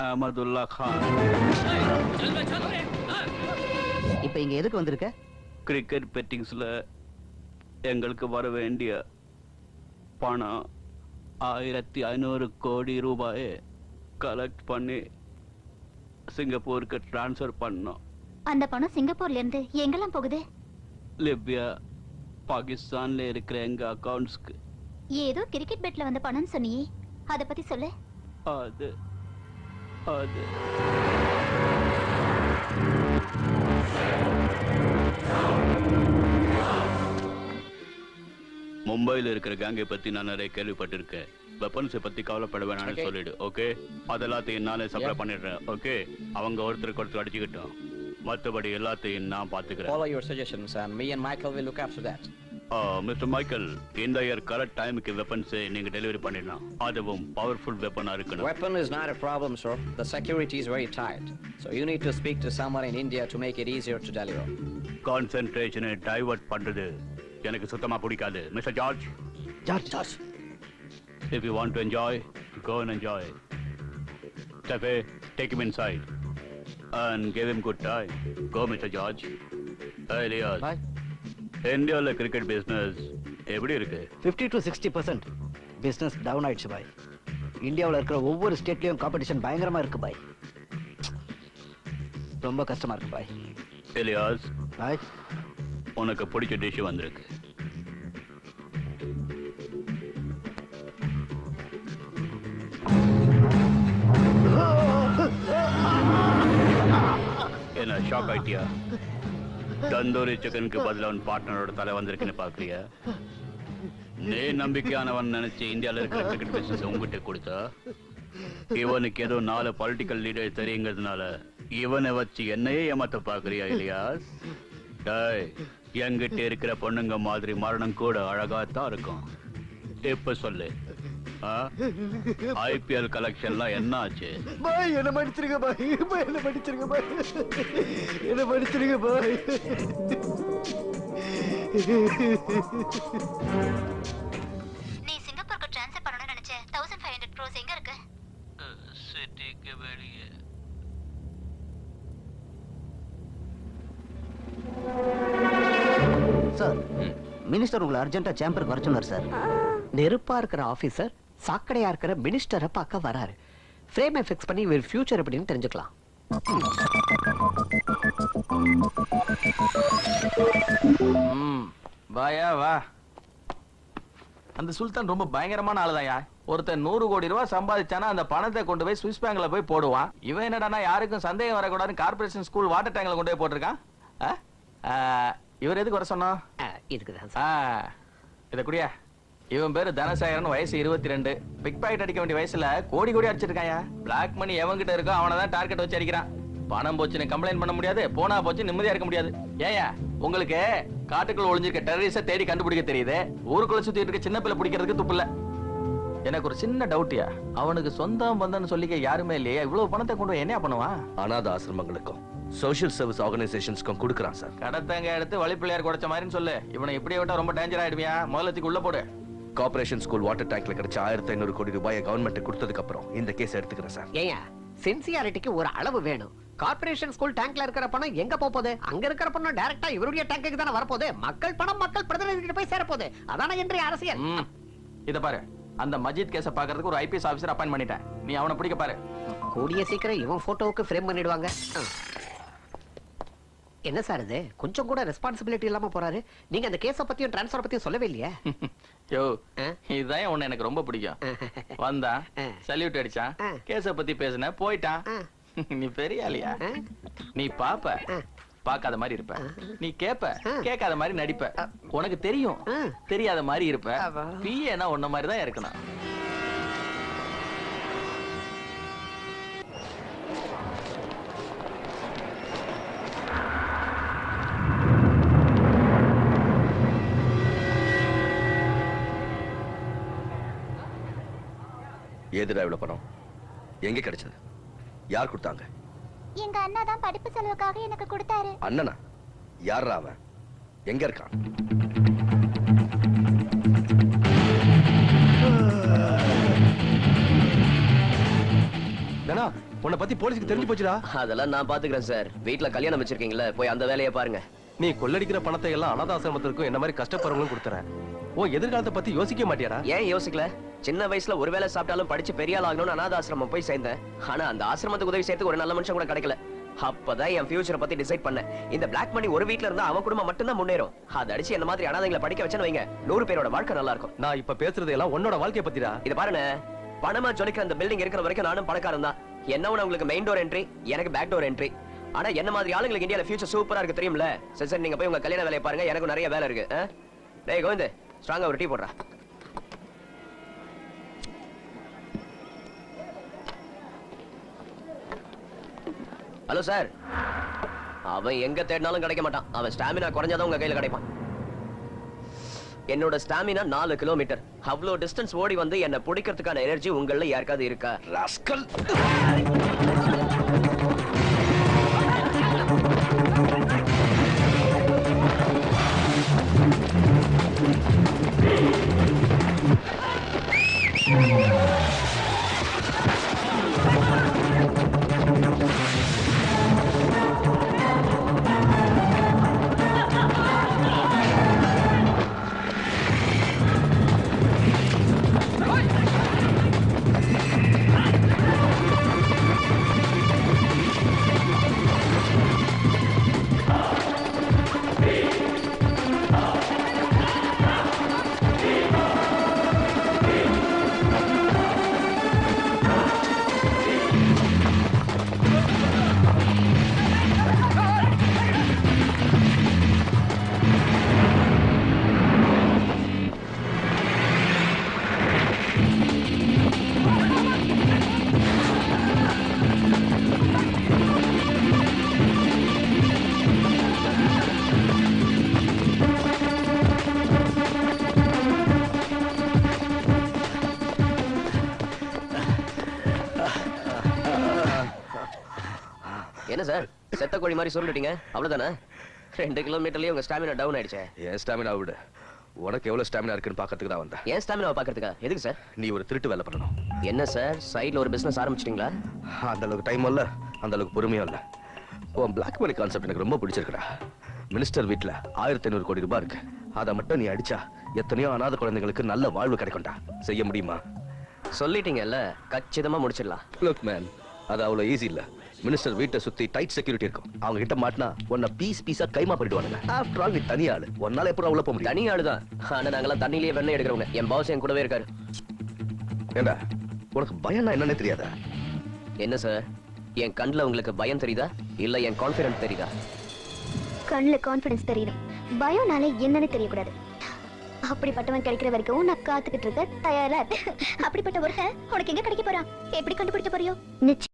அஹமதுல்லா கான். இப்ப இங்க எதுக்கு வந்திருக்க? கிரிக்கெட் பெட்டிங்ஸ்ல எங்களுக்கு வர வேண்டிய பணம் 1500 கோடி ரூபாயை கலெக்ட் பண்ணி சிங்கப்பூருக்கு டிரான்ஸ்ஃபர் பண்ணோம். அந்த பணம் சிங்கப்பூர்ல இருந்து எங்கெல்லாம் போகுது? லிபியா, பாகிஸ்தான்ல இருக்கிற எங்க அக்கவுண்ட்ஸ்க்கு. ஏதோ கிரிக்கெட் பெட்ல வந்த பணம் சொன்னியே, அத பத்தி சொல்லு. அது அது மும்பையில் இருக்கிற கேங்கை பத்தி நான் நிறைய கேள்விப்பட்டிருக்கேன். வெப்பன்ஸை பத்தி கவலைப்பட வேணாம்னு சொல்லிடு. ஓகே, அதெல்லாத்தையும் நானே சப்ளை பண்ணிடுறேன். ஓகே, அவங்க ஒருத்தருக்கு ஒருத்தர் அடிச்சுக்கிட்டோம். மற்றபடி எல்லாத்தையும் நான் பாத்துக்கிறேன். Follow your suggestions and me and Michael will look after that. Mister Michael, இந்த இயர் கரெக்ட் டைமுக்கு வெப்பன்ஸை நீங்க டெலிவரி பண்ணிடலாம். அதுவும் பவர்ஃபுல் வெப்பனா இருக்கணும். Weapon is not a problem, sir. The security is very tight. So you need to speak to someone in India to make it easier to deliver. கான்சென்ட்ரேஷனை divert பண்றது எனக்கு சுத்தமா பிடிக்காது. Mister George. George. If you want to enjoy, go and enjoy. Tefe, take him inside and give him good time. Go, Mr. George. Hey, Elias. Bye. இந்தியாவில் cricket business எப்படி இருக்கு? 50 to 60% business down ஆயிடுச்சு பாய். இந்தியாவில் இருக்கிற ஒவ்வொரு ஸ்டேட்லயும் competition பயங்கரமா இருக்கு பாய். ரொம்ப கஷ்டமா இருக்கு பாய். எலியாஸ் பாய், உனக்கு பிடிச்ச டிஷ் வந்திருக்கு. என்ன ஷாக் ஆயிட்டியா? தந்தூரி சிக்கனுக்கு பதிலா உன் பார்ட்னரோட தலை வந்திருக்குன்னு பாக்குறியா? நீ நம்பிக்கையானவன் நினைச்சு இந்தியாவில் இருக்கிற கிரிக்கெட் பிசினஸ் உங்ககிட்ட கொடுத்தா இவனுக்கு ஏதோ 4 பொலிட்டிக்கல் லீடர் தெரியுங்கிறதுனால இவனை வச்சு என்னையே ஏமாத்த பாக்குறியா எலியாஸ்? டேய், என்கிட்ட இருக்கிற பொண்ணுங்க மாதிரி மரணம் கூட அழகாத்தான் இருக்கும். இப்ப சொல்லு, ஐபிஎல் கலெக்ஷன்லாம் என்ன ஆச்சு? பாய் என்ன மன்னிச்சிருங்க பாய். பாய் என்ன மன்னிச்சிருங்க பாய். என்ன மன்னிச்சிருங்க பாய். நீ சிங்கப்பூருக்கு ட்ரான்ஸ்ஃபர் பண்ணனும்னு நினைச்ச 1500 crores எங்க இருக்கு? சிட்டிக்கு வெளியே. சார், மினிஸ்டர் உங்களை அர்ஜென்ட்டா சேம்பருக்கு வர சொன்னார் சார். நெருப்பா இருக்கிற ஆபீசர் சாக்கடையா இருக்கிற மினிஸ்டரை பார்க்க வராரு. ஃப்ரேமை ஃபிக்ஸ் பண்ணி இவர் ஃபியூச்சர் எப்படின்னு தெரிஞ்சுக்கலாம். வாயா வா. அந்த சுல்தான் ரொம்ப பயங்கரமான ஆளுதாயா. ஒருத்தன் 100 கோடி ரூபாய் சம்பாதிச்சானா அந்த பணத்தை கொண்டு போய் சுவிஸ் பேங்க்ல போய் போடுவான். இவன் என்னடானா யாருக்கும் சந்தேகம் வரக்கூடாதுன்னு கார்பரேஷன் ஸ்கூல் வாட்டர் டேங்க்ல கொண்டு போய் போட்டிருக்கான். இவர் எதுக்கு வர சொன்னோம்? இதுக்குதான் இத குடியா. இவன் பேரு தனசேகரன், வயசு 22. பிக் பாக்கெட் அடிக்க வேண்டிய வயசுல கோடி கோடி அடிச்சிருக்காயா. பிளாக் மணி எவன்கிட்ட இருக்கோ அவனை தான் டார்கெட் வச்சு அடிக்கிறான். பணம் போச்சுன்னு கம்ப்ளைண்ட் பண்ண முடியாது, போனா போச்சு நிம்மதியா இருக்க முடியாது. ஏயா உங்களுக்கு காட்டுக்குள்ள ஒளிஞ்சிருக்க டெரரிஸ்ட தேடி கண்டுபிடிக்க தெரியுது, ஊருக்குள்ள சுத்திட்டு இருக்க சின்ன பிள்ளை பிடிக்கிறதுக்கு துப்பு இல்ல. எனக்கு ஒரு சின்ன டவுட்யா, அவனுக்கு சொந்தம் பந்தன்னு சொல்லிக்க யாருமே இல்லையா? இவ்வளவு பணத்தை கொண்டு என்ன பண்ணுவான்? அனாத ஆசிரமங்களுக்கும் சோஷியல் சர்வீஸ் ஆர்கனைசேஷன்ஸ்க்கும் கொடுக்கறான் சார். கடத்தங்க எடுத்து வழிப்பிள்ளையார் குடைச்ச மாதிரின்னு சொல்லு. இவனை இப்படியே விட்டா ரொம்ப டேஞ்சர் ஆயிடுவியா. முதலத்துக்கு உள்ள போடு. கார்ப்பரேஷன் ஸ்கூல் வாட்டர் டேங்க்ல கிடைச்ச 1500 கோடி ரூபாயை கவர்மெண்ட் கொடுத்ததுக்கு அப்புறம் இந்த கேஸ் எடுத்துக்கிறேன் சார். ஏயா, சின்சியாரிட்டிக்கு ஒரு அளவு வேணும். கார்ப்பரேஷன் ஸ்கூல் டேங்க்ல இருக்கிற பணம் எங்க போகுது? அங்க இருக்கிற பணம் டைரக்டா இவருடைய டேங்க்குக்கு தானே வரப்போகுது. மக்கள் பணம் மக்கள் பிரதிநிதிகிட்ட போய் சேரப்போகுது. அதானே இன்றைய அரசியல். இத பாரு, அந்த மஜித் கேஸ பாக்குறதுக்கு ஒரு ஐபிஎஸ் ஆபீசர் அப்பாயின்ட் பண்ணிட்டேன். நீ அவனை பிடிக்க பாரு. கூடிய சீக்கிரம் இவன் போட்டோவுக்கு ஃப்ரேம் பண்ணிடுவாங்க. என்ன சார் இது? கொஞ்சம் கூட ரெஸ்பான்சிபிலிட்டி இல்லாம போறாரு. நீங்க அந்த கேஸ பத்தியும் டிரான்ஸ்ஃபர் பத்தியும் சொல்லவே இல்லையா? யோ, இதுதான் உன்னை எனக்கு ரொம்ப பிடிக்கும். வந்தா சல்யூட் அடிச்சான், கேஸ பத்தி பேசின போயிட்டான். நீ பெரிய ஆளியா? நீ பாப்ப பாக்காத மாதிரி இருப்ப, நீ கேப்ப கேட்காத மாதிரி நடிப்ப, உனக்கு தெரியும் தெரியாத மாதிரி இருப்ப. பிஏனா உன்ன மாதிரி தான் இருக்கணும். ஏதுடா இவ்வளவு பணம்? எங்க கிடைச்சது? யார் கொடுத்தாங்க? எங்க அண்ணா தான் படிப்பு செலவுக்காக எனக்கு கொடுத்தாரு. அண்ணனா? யாரா அவன்? எங்க இருக்கான்? தனா உன்னை பத்தி போலீஸ்க்கு தெரிஞ்சு போச்சுடா. அதெல்லாம் நான் பாத்துக்கிறேன் சார். வீட்ல கல்யாணம் வச்சிருக்கீங்களா, போய் அந்த வேலையை பாருங்க. நீ கொள்ளடிக்கிற பணத்தை எல்லாம் அனாதாசிரமத்திற்கும் என்ன மாதிரி கஷ்டப்படுறவங்களும் கொடுத்துறேன். ஓ எதிர்காலத்தை பத்தி யோசிக்க மாட்டியாடா? ஏன் யோசிக்கல? சின்ன வயசுல ஒரு வேளை சாப்பிட்டாலும் படிச்சு பெரிய ஆள் ஆகணும்னு அனாதாசிரமம் போய் சேர்ந்தேன். ஆனா அந்த ஆசிரமத்துக்கு உதவி செய்யறதுக்கு ஒரு நல்ல மனுஷன் கூட கிடைக்கல. அப்பதான் என் ஃபியூச்சரை பத்தி டிசைட் பண்ணேன். இந்த பிளாக் மணி ஒரு வீட்ல இருந்தா அவன் குடும்பம் மட்டும் தான் முன்னேறும். அதை அடிச்சு என்ன மாதிரி அனாதைகளை படிக்க வச்சேன்னு வைங்க, 100 பேரோட வாழ்க்கை நல்லா இருக்கும். நான் இப்ப பேசுறது எல்லாம் உன்னோட வாழ்க்கைய பத்திடா. இத பாருங்க, பணமா ஜொலிக்கிற அந்த பில்டிங் இருக்கிற வரைக்கும் நானும் பணக்காரன் தான். என்ன உங்களுக்கு மெயின் டோர் என்ட்ரி, எனக்கு பேக் டோர் என்ட்ரி. ஆனா என்ன மாதிரி ஆளுங்களுக்கு இந்தியால ஃபியூச்சர் சூப்பரா இருக்கு தெரியும்ல. சரி சரி, நீங்க போய் உங்க கல்யாண வேலையை பாருங்க, எனக்கு நிறைய வேலை இருக்கு. டேய் கோவிந்த், ஸ்ட்ராங்கா ஒரு டீ போடுறா. Hello sir. அவன் எங்க தேடினாலும் கிடைக்க மாட்டான். அவன் ஸ்டாமினா குறைஞ்சாதான் உங்க கையில கிடைப்பான். என்னோட ஸ்டாமினா 4 கிலோமீட்டர். அவ்வளோ டிஸ்டன்ஸ் ஓடி வந்து என்ன பிடிக்கிறதுக்கான எனர்ஜி உங்கள யாருக்காவது இருக்கா? ராஸ்கல். என்ன சார், செத்த கோழி மாதிரி சொல்லிட்டீங்க, அவ்வளவுதானே? 2 கிலோமீட்டர்லயே உங்க ஸ்டாமினா டவுன் ஆயிடுச்சு. என் ஸ்டாமினா விட உனக்கு எவ்வளவு ஸ்டாமினா இருக்குன்னு பாக்கிறதுக்கு தான் வந்தேன். ஏன் ஸ்டாமினாவை பாக்கிறதுக்கா? எதுக்கு சார்? நீ ஒரு திருட்டு வேலை பண்ணணும். என்ன சார், சைடுல ஒரு பிசினஸ் ஆரம்பிச்சிட்டீங்களா? அந்த அளவுக்கு டைம் இல்ல, அந்த அளவுக்கு பொறுமையும் இல்ல. உன் பிளாக் மணி கான்செப்ட் எனக்கு ரொம்ப பிடிச்சிருக்குடா. மினிஸ்டர் வீட்ல 1500 கோடி ரூபாய் இருக்கு. அதை மட்டும் நீ அடிச்சா எத்தனையோ அநாத குழந்தைங்களுக்கு நல்ல வாழ்வு கிடைக்கும்டா. செய்ய முடியுமா? சொல்லிட்டீங்கல்ல, கச்சிதமா முடிச்சிடலாம். லுக் மேன், அது அவ்வளவு ஈஸி இல்ல. மினிஸ்டர் வீட்டை சுத்தி டைட் செக்யூரிட்டி இருக்கும். அவங்க கிட்ட மாட்டினா உன்னை பீஸா கைமா பண்ணிடுவானுங்க. ஆஃப்டர் ஆல் நீ தனி ஆளு, உன்னால எப்படி உள்ள போக முடியும்? தனி ஆளுதான், ஆனா நாங்கெல்லாம் தண்ணியிலேயே வெண்ணெய் எடுக்கிறவங்க. என் பாஸ் என் கூடவே இருக்காரு. ஏண்டா உனக்கு பயம்னா என்னன்னே தெரியாதா? என்ன சார், என் கண்ணுல உங்களுக்கு பயம் தெரியுதா இல்ல என் கான்ஃபிடன்ஸ் தெரியுதா? கண்ணுல கான்ஃபிடன்ஸ் தெரியணும், பயம்னாலே என்னன்னு தெரியக்கூடாது. அப்படிப்பட்டவன் கிடைக்கிற வரைக்கும் நான் காத்துக்கிட்டு இருக்க தயாரா. அப்படிப்பட்ட ஒருத்தன் உனக்கு எங்க கிடைக்க போறான்? எப்படி கண்டுபிடிக்க போறியோ? நிச்சயம்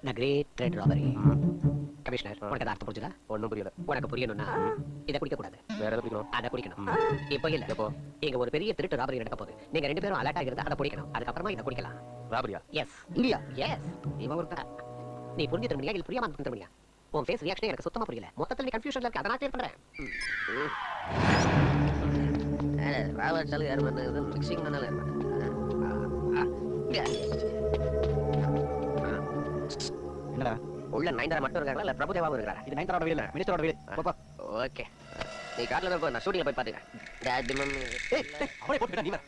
The great trade robbery. Commissioner உனக்கு அர்த்தம் புரிஞ்சுதா? ஒண்ணும் புரியல. உனக்கு புரியணும்னா இதை குடிக்க கூடாது, வேற எதை குடிக்கணும்? அதை குடிக்கணும். இப்போ இல்ல, இப்போ இங்க ஒரு பெரிய திருட்டு ராபரி நடக்க போகுது. நீங்க 2 பேரும் அலர்ட்டா இருந்தா அதை குடிக்கணும். அதுக்கப்புறமா இதை குடிக்கலாம். ராபரியா? Yes India, yes. இவன் ஒருத்தன். நீ புரிஞ்சு திரும்பியா இல்ல புரியாம திரும்பியா? உன் ஃபேஸ் ரியாக்ஷன் எனக்கு சுத்தமா புரியல. மொத்தத்துல நீ கன்ஃபியூஷன்ல இருக்க. அத நான் கிளியர் பண்றேன். ராவல் சலு யார் பண்ணது மிக்சிங் பண்ணல. என்னடா உள்ள நயன்தாரா மட்டும் இருக்காங்களா இல்ல பிரபுதேவாவும் இருக்காரா? இது நயன்தாரோட வீடு இல்ல, மினிஸ்டரோட வீடு. போப்பா. ஓகே, நீ கார்ல தான் போ, நான் ஷூட்டிங்ல போய் பாத்துக்கிறேன். டாடி மம்மி அவளே போட்டு நீ வேற.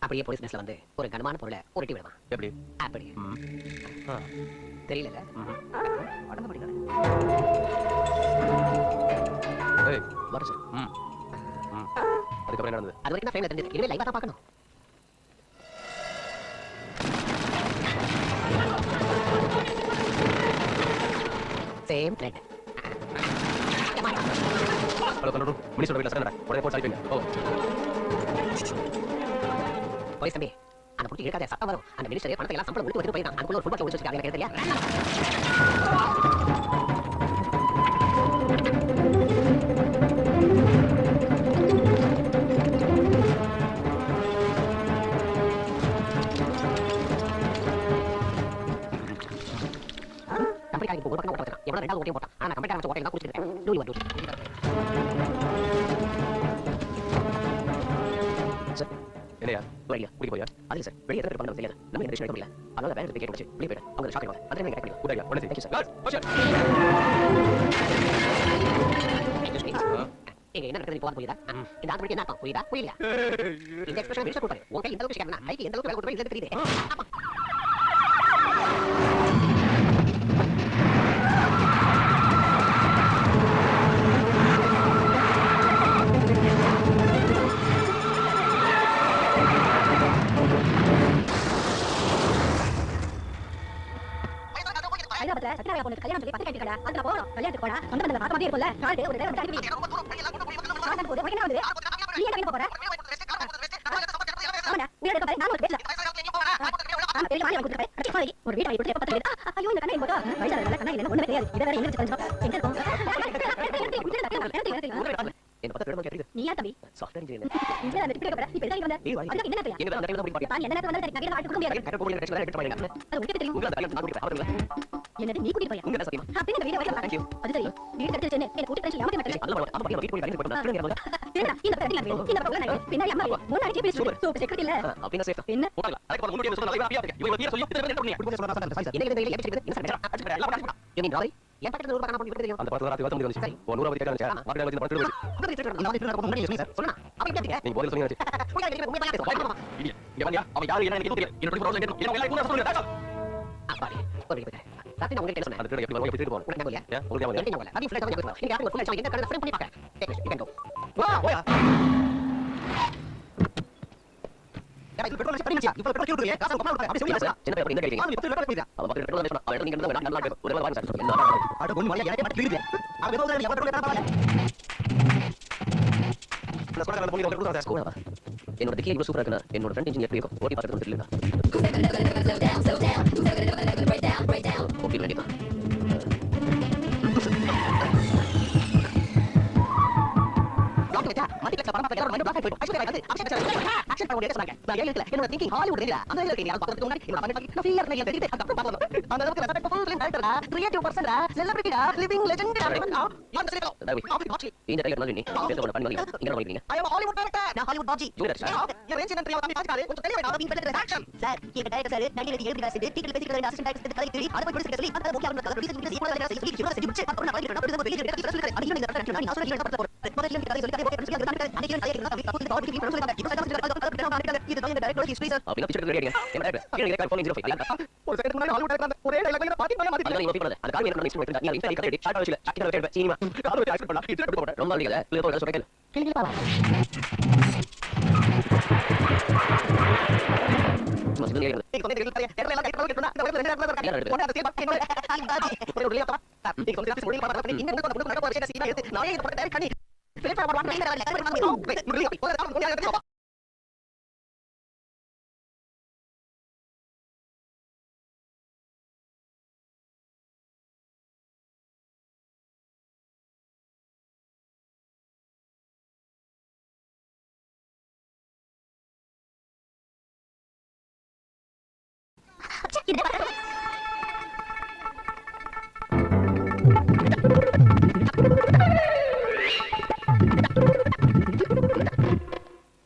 அப்படியே போலீஸ் மெஸ்ல வந்து ஒரு கனமான பொருளை உருட்டி விடுவான். எப்படி? அப்படி தெரியல. உடம்பு பிடிக்கல. ஏய் வரச்சு. அதுக்கப்புறம் என்ன நடந்தது? அது வரைக்கும் ஃப்ரேம்ல தெரிஞ்சது. இதுவே லைவா தான் பார்க்கணும். Same thread. Hello control, minister வீட்ல சரண்டா. உடனே போய் சாய்ப்பீங்க. ஓ போலீஸ் தம்பி, அந்த புடி இருக்காதே, சத்தம் வரும். அந்த மினிஸ்டர் பணத்தை எல்லாம் சம்பளம் கொடுத்து போயிட்டான். அதுக்குள்ள ஒரு ஃபுட்பால் வச்சிருக்காங்க, எனக்கு தெரியல. கம்பெனிக்காரங்க இப்போ ஒரு பக்கம் ஓட்ட வச்சிருக்கான். எவ்வளவு ரெண்டாவது ஓட்டையும் போட்டான். ஆனா கம்பெனிக்காரங்க வச்ச ஓட்டையை தான் குடிச்சிருக்கேன். Two your duty. என்னையா வெளியா குடிக்க போறியா? அது சார், வெளியே எத்தனை பேர் பண்ணது தெரியாது. நம்ம இந்த விஷயம் முடியல. அதனால வேற டிக்கெட் முடிச்சு வெளியே போயிடு. அவங்க ஷாப்பிங் போங்க. அதே மாதிரி கிடைக்கும். உடனே உடனே Thank you, sir. இங்க என்ன நடக்குது போறது புரியுதா? இந்த ஆட்களுக்கு என்ன அர்த்தம் புரியுதா? புரியல. இந்த எக்ஸ்பிரஷன் மிஸ்டர் கொடுப்பாரு. உன் கை இந்த அளவுக்கு ஸ்கேன் பண்ணா, எந்த அளவுக்கு வேலை கொடுப்பா இல்ல தெரியுது. ஆமா. ஹைதராபாத்ல சத்யநாராயண பொண்ணுக்கு கல்யாணம் சொல்லி 10 கட்டிக்கடா. அதுல போறோம். கல்யாணத்துக்கு போனா சொந்த பந்தல பார்த்த மாதிரி இருக்கும்ல. காலையில ஒரு டிரைவர் அனுப்பி காலையில போது உடனே வந்து நீ என்ன பண்ண போற? ஆமாடா, வீடு எடுக்க பாரு. நான் ஒரு பேசல. ஆமா, பெரிய வாங்கி கொடுத்துறேன். கட்டி போய் ஒரு வீட்டை கொடுத்து எப்ப பத்தல. ஐயோ இந்த கண்ணை போடா. வயசானதுல கண்ணை இல்ல ஒண்ணுமே தெரியாது. இத வேற எங்க தெரிஞ்சோம். எங்க இருக்கும்? என்ன பத்த பேர் கேக்குது. நீயா தம்பி? Software engineer. இங்க அந்த டிக்கெட் போற. இப்ப எங்க வந்த? அதுக்கு என்ன தெரியும்? எங்க அந்த டைம்ல போய் பாத்தீங்க. நான் என்ன நேரத்துல வந்தா நகைய வாங்கி கொடுக்க முடியாது. கரெக்ட் போய் கரெக்ட் கரெக்ட் பண்ணுங்க. அது உங்களுக்கு தெரியும். உங்களுக்கு அந்த கல்யாணம் நான் கொடுப்பேன். அவங்கள என்னது நீ கூட்டி போயா? உங்க சத்தியமா. அப்படி இந்த வீடியோ வைக்கலாம். Thank you. அது சரி. வீடு கட்டிச்சேனே. என்ன கூட்டி பிரச்சனை யாமதே மாட்டேன். அல்ல அந்த பையன் வீட்டு போய் கரெக்ட் பண்ணா. சரிடா, இந்த பிரச்சனை இல்ல. இந்த ப்ராப்ளம் நான் பின்னாடி அம்மா முன்னாடி பேசி சூப்பர் செக்ரட்டரி இல்ல. அப்படினா சேஃப். என்ன? போடல. அதுக்கு அப்புறம் முன்னாடி சொல்ல நல்லா இருக்கு. இவங்க தீர சொல்லி என்ன பண்ணீங்க? என்ன இந்த இல்ல எப்படி என்ன சார் அடிச்சு எல்லாம் பண்ணி யூ மீன் ராய் ஏன் பக்கத்துல ஒரு பக்கம் பண்ணி தெரியும் அந்த படத்துல ராத்திரி வந்து வந்துச்சு. ஒரு 100 ரூபாய் கேட்டாங்க. மார்க்கெட்ல வந்து படத்துல வந்து. அந்த மாதிரி நடக்கும் முன்னாடி சார் சொன்னா அப்ப எப்படி நீங்க போய் சொல்லுங்க. இங்க வாங்க. அவன் யாரு என்ன எனக்கு தெரியல. என்னோட ப்ராப்ளம் என்ன? என்ன எல்லாம் சொல்லுங்க. அப்பாடி ஒரு நிமிஷம் ராத்திரி நான் உங்களுக்கு சொன்னேன். அந்த ட்ரெயின் எப்படி போய் திருப்பி போறோம். உங்களுக்கு போலியா ஏன் உங்களுக்கு போலியா? என்ன போல அது ஃளைட் வந்து நீங்க யாரும் ஒரு ஃபுல் எக்ஸாம் என்ன கரெக்ட் ஃப்ரேம் பண்ணி பாக்க டேக் யூ கேன் கோ வா போயா. இது பெட்ரோல் பண்ணி மச்சி. இப்போ பெட்ரோல் கியூட்றியே. காசு கொமா விடுறேன். அப்படி சொல்லுங்க சார். சின்ன பையன் இந்த கேக்குறீங்க நீ 10 பெட்ரோல் போயிடா. அவ பக்கத்துல பெட்ரோல் வேணும் அவ நீங்க இருந்தா நல்லா இருக்கும் ஒரு வேளை வாங்க சார் என்ன அட பொண்ணு மல்ல எனக்கு மட்டும் தெரியுது. அவ பெட்ரோல் நீ பெட்ரோல் என்ன பண்ணல? நான் சொல்றத போய் உங்களுக்கு கொடுத்தா ஸ்கூலா என்னோட டிக்கி இவ்வளவு சூப்பரா இருக்குனா என்னோட ஃப்ரெண்ட் இன்ஜினியர் எப்படி இருக்கும் ஓடி பார்த்துட்டு தெரியல ஓடி ரெடிமா மல்டிப்ளெக்ஸ் படம் பார்க்க மைண்ட் பிளாக் ஆயிடும் ஆக்ஷன் பண்ண முடியாது சொன்னாங்க நான் ஏன் என்னோட திங்கிங் ஹாலிவுட் இல்ல அந்த இல்ல கேக்குறீங்க பார்க்கிறதுக்கு முன்னாடி என்னோட பண்ணி நான் ஃபீல் பண்ணி தெரியுது அந்த பாக்கலாம் அந்த அளவுக்கு ரெஸ்பெக்ட் ஃபுல் ஃபிலிம் டைரக்டரா கிரியேட்டிவ் பர்சன்டா செலிபிரிட்டிடா லிவிங் லெஜெண்ட் நான் சொல்லிட்டோம் இந்த டைரக்டர் நான் நீ பேச பண்ணி இங்க வரீங்க ஐ அம் ஹாலிவுட் டைரக்டர் நான் ஹாலிவுட் பாஜி யூ ரேஞ்ச் என்ன தெரியாம பாத்துக்காரு கொஞ்சம் தெளிவா நான் பின் ஆக்ஷன் சார் இந்த டைரக்டர் சார் 1970 காசு டிக்கெட் பேசிக்கிற அசிஸ்டன்ட் டைரக்டர் கதை தெரியும் அதை போய் சொல்லி அந்த முக்கிய அந்த கதை சொல்லி ஈக்குவல் வேலை செய்ய யூனிவர்சிட்டி முடிச்சு அப்புறம் நான் வெளியிட்டு வெளியிட்டு சொல்லி அது இன்னும் இந்த டைரக்டர் நான் சொல்றேன் முதல்ல இந்த கதை சொல்லி அப்படின்னா பிச்சை எடுக்க ரெடியா என்ன எனக்கு ஃபோன் 05 ஒரு செகண்ட் முன்னாடி ஹாலிவுட் ஒரே டைலாக்ல பாத்தி பண்ண மாத்தி அதான் நீங்க பண்ணது அந்த கால் எனக்கு நெக்ஸ்ட் பண்ணி நீங்க கரெக்ட் ஷார்ட் வச்சுல அக்கின வேற சீனிமா கால் வச்சு ஆக்செப்ட் பண்ணலாம் இன்டர்வியூ போறேன் ரொம்ப அடிக்கல இல்ல போற சொல்றேன் கிளி பாவா மஸ்து நீங்க நீங்க சொன்னீங்க தெரியல எல்லாம் கைட் பண்ணா இந்த ஒரு நேரத்துல இருக்க ஒண்ணே அந்த சேம் பாக்கி ஒரு ரிலே அப்பா நீங்க சொன்னீங்க அப்படி முடியல பாருங்க இங்க என்ன பண்ண நடக்க போற சீனா எடுத்து நான் இத போட்டு டைரக்ட் பண்ணி பிலிப் பாவா வாங்க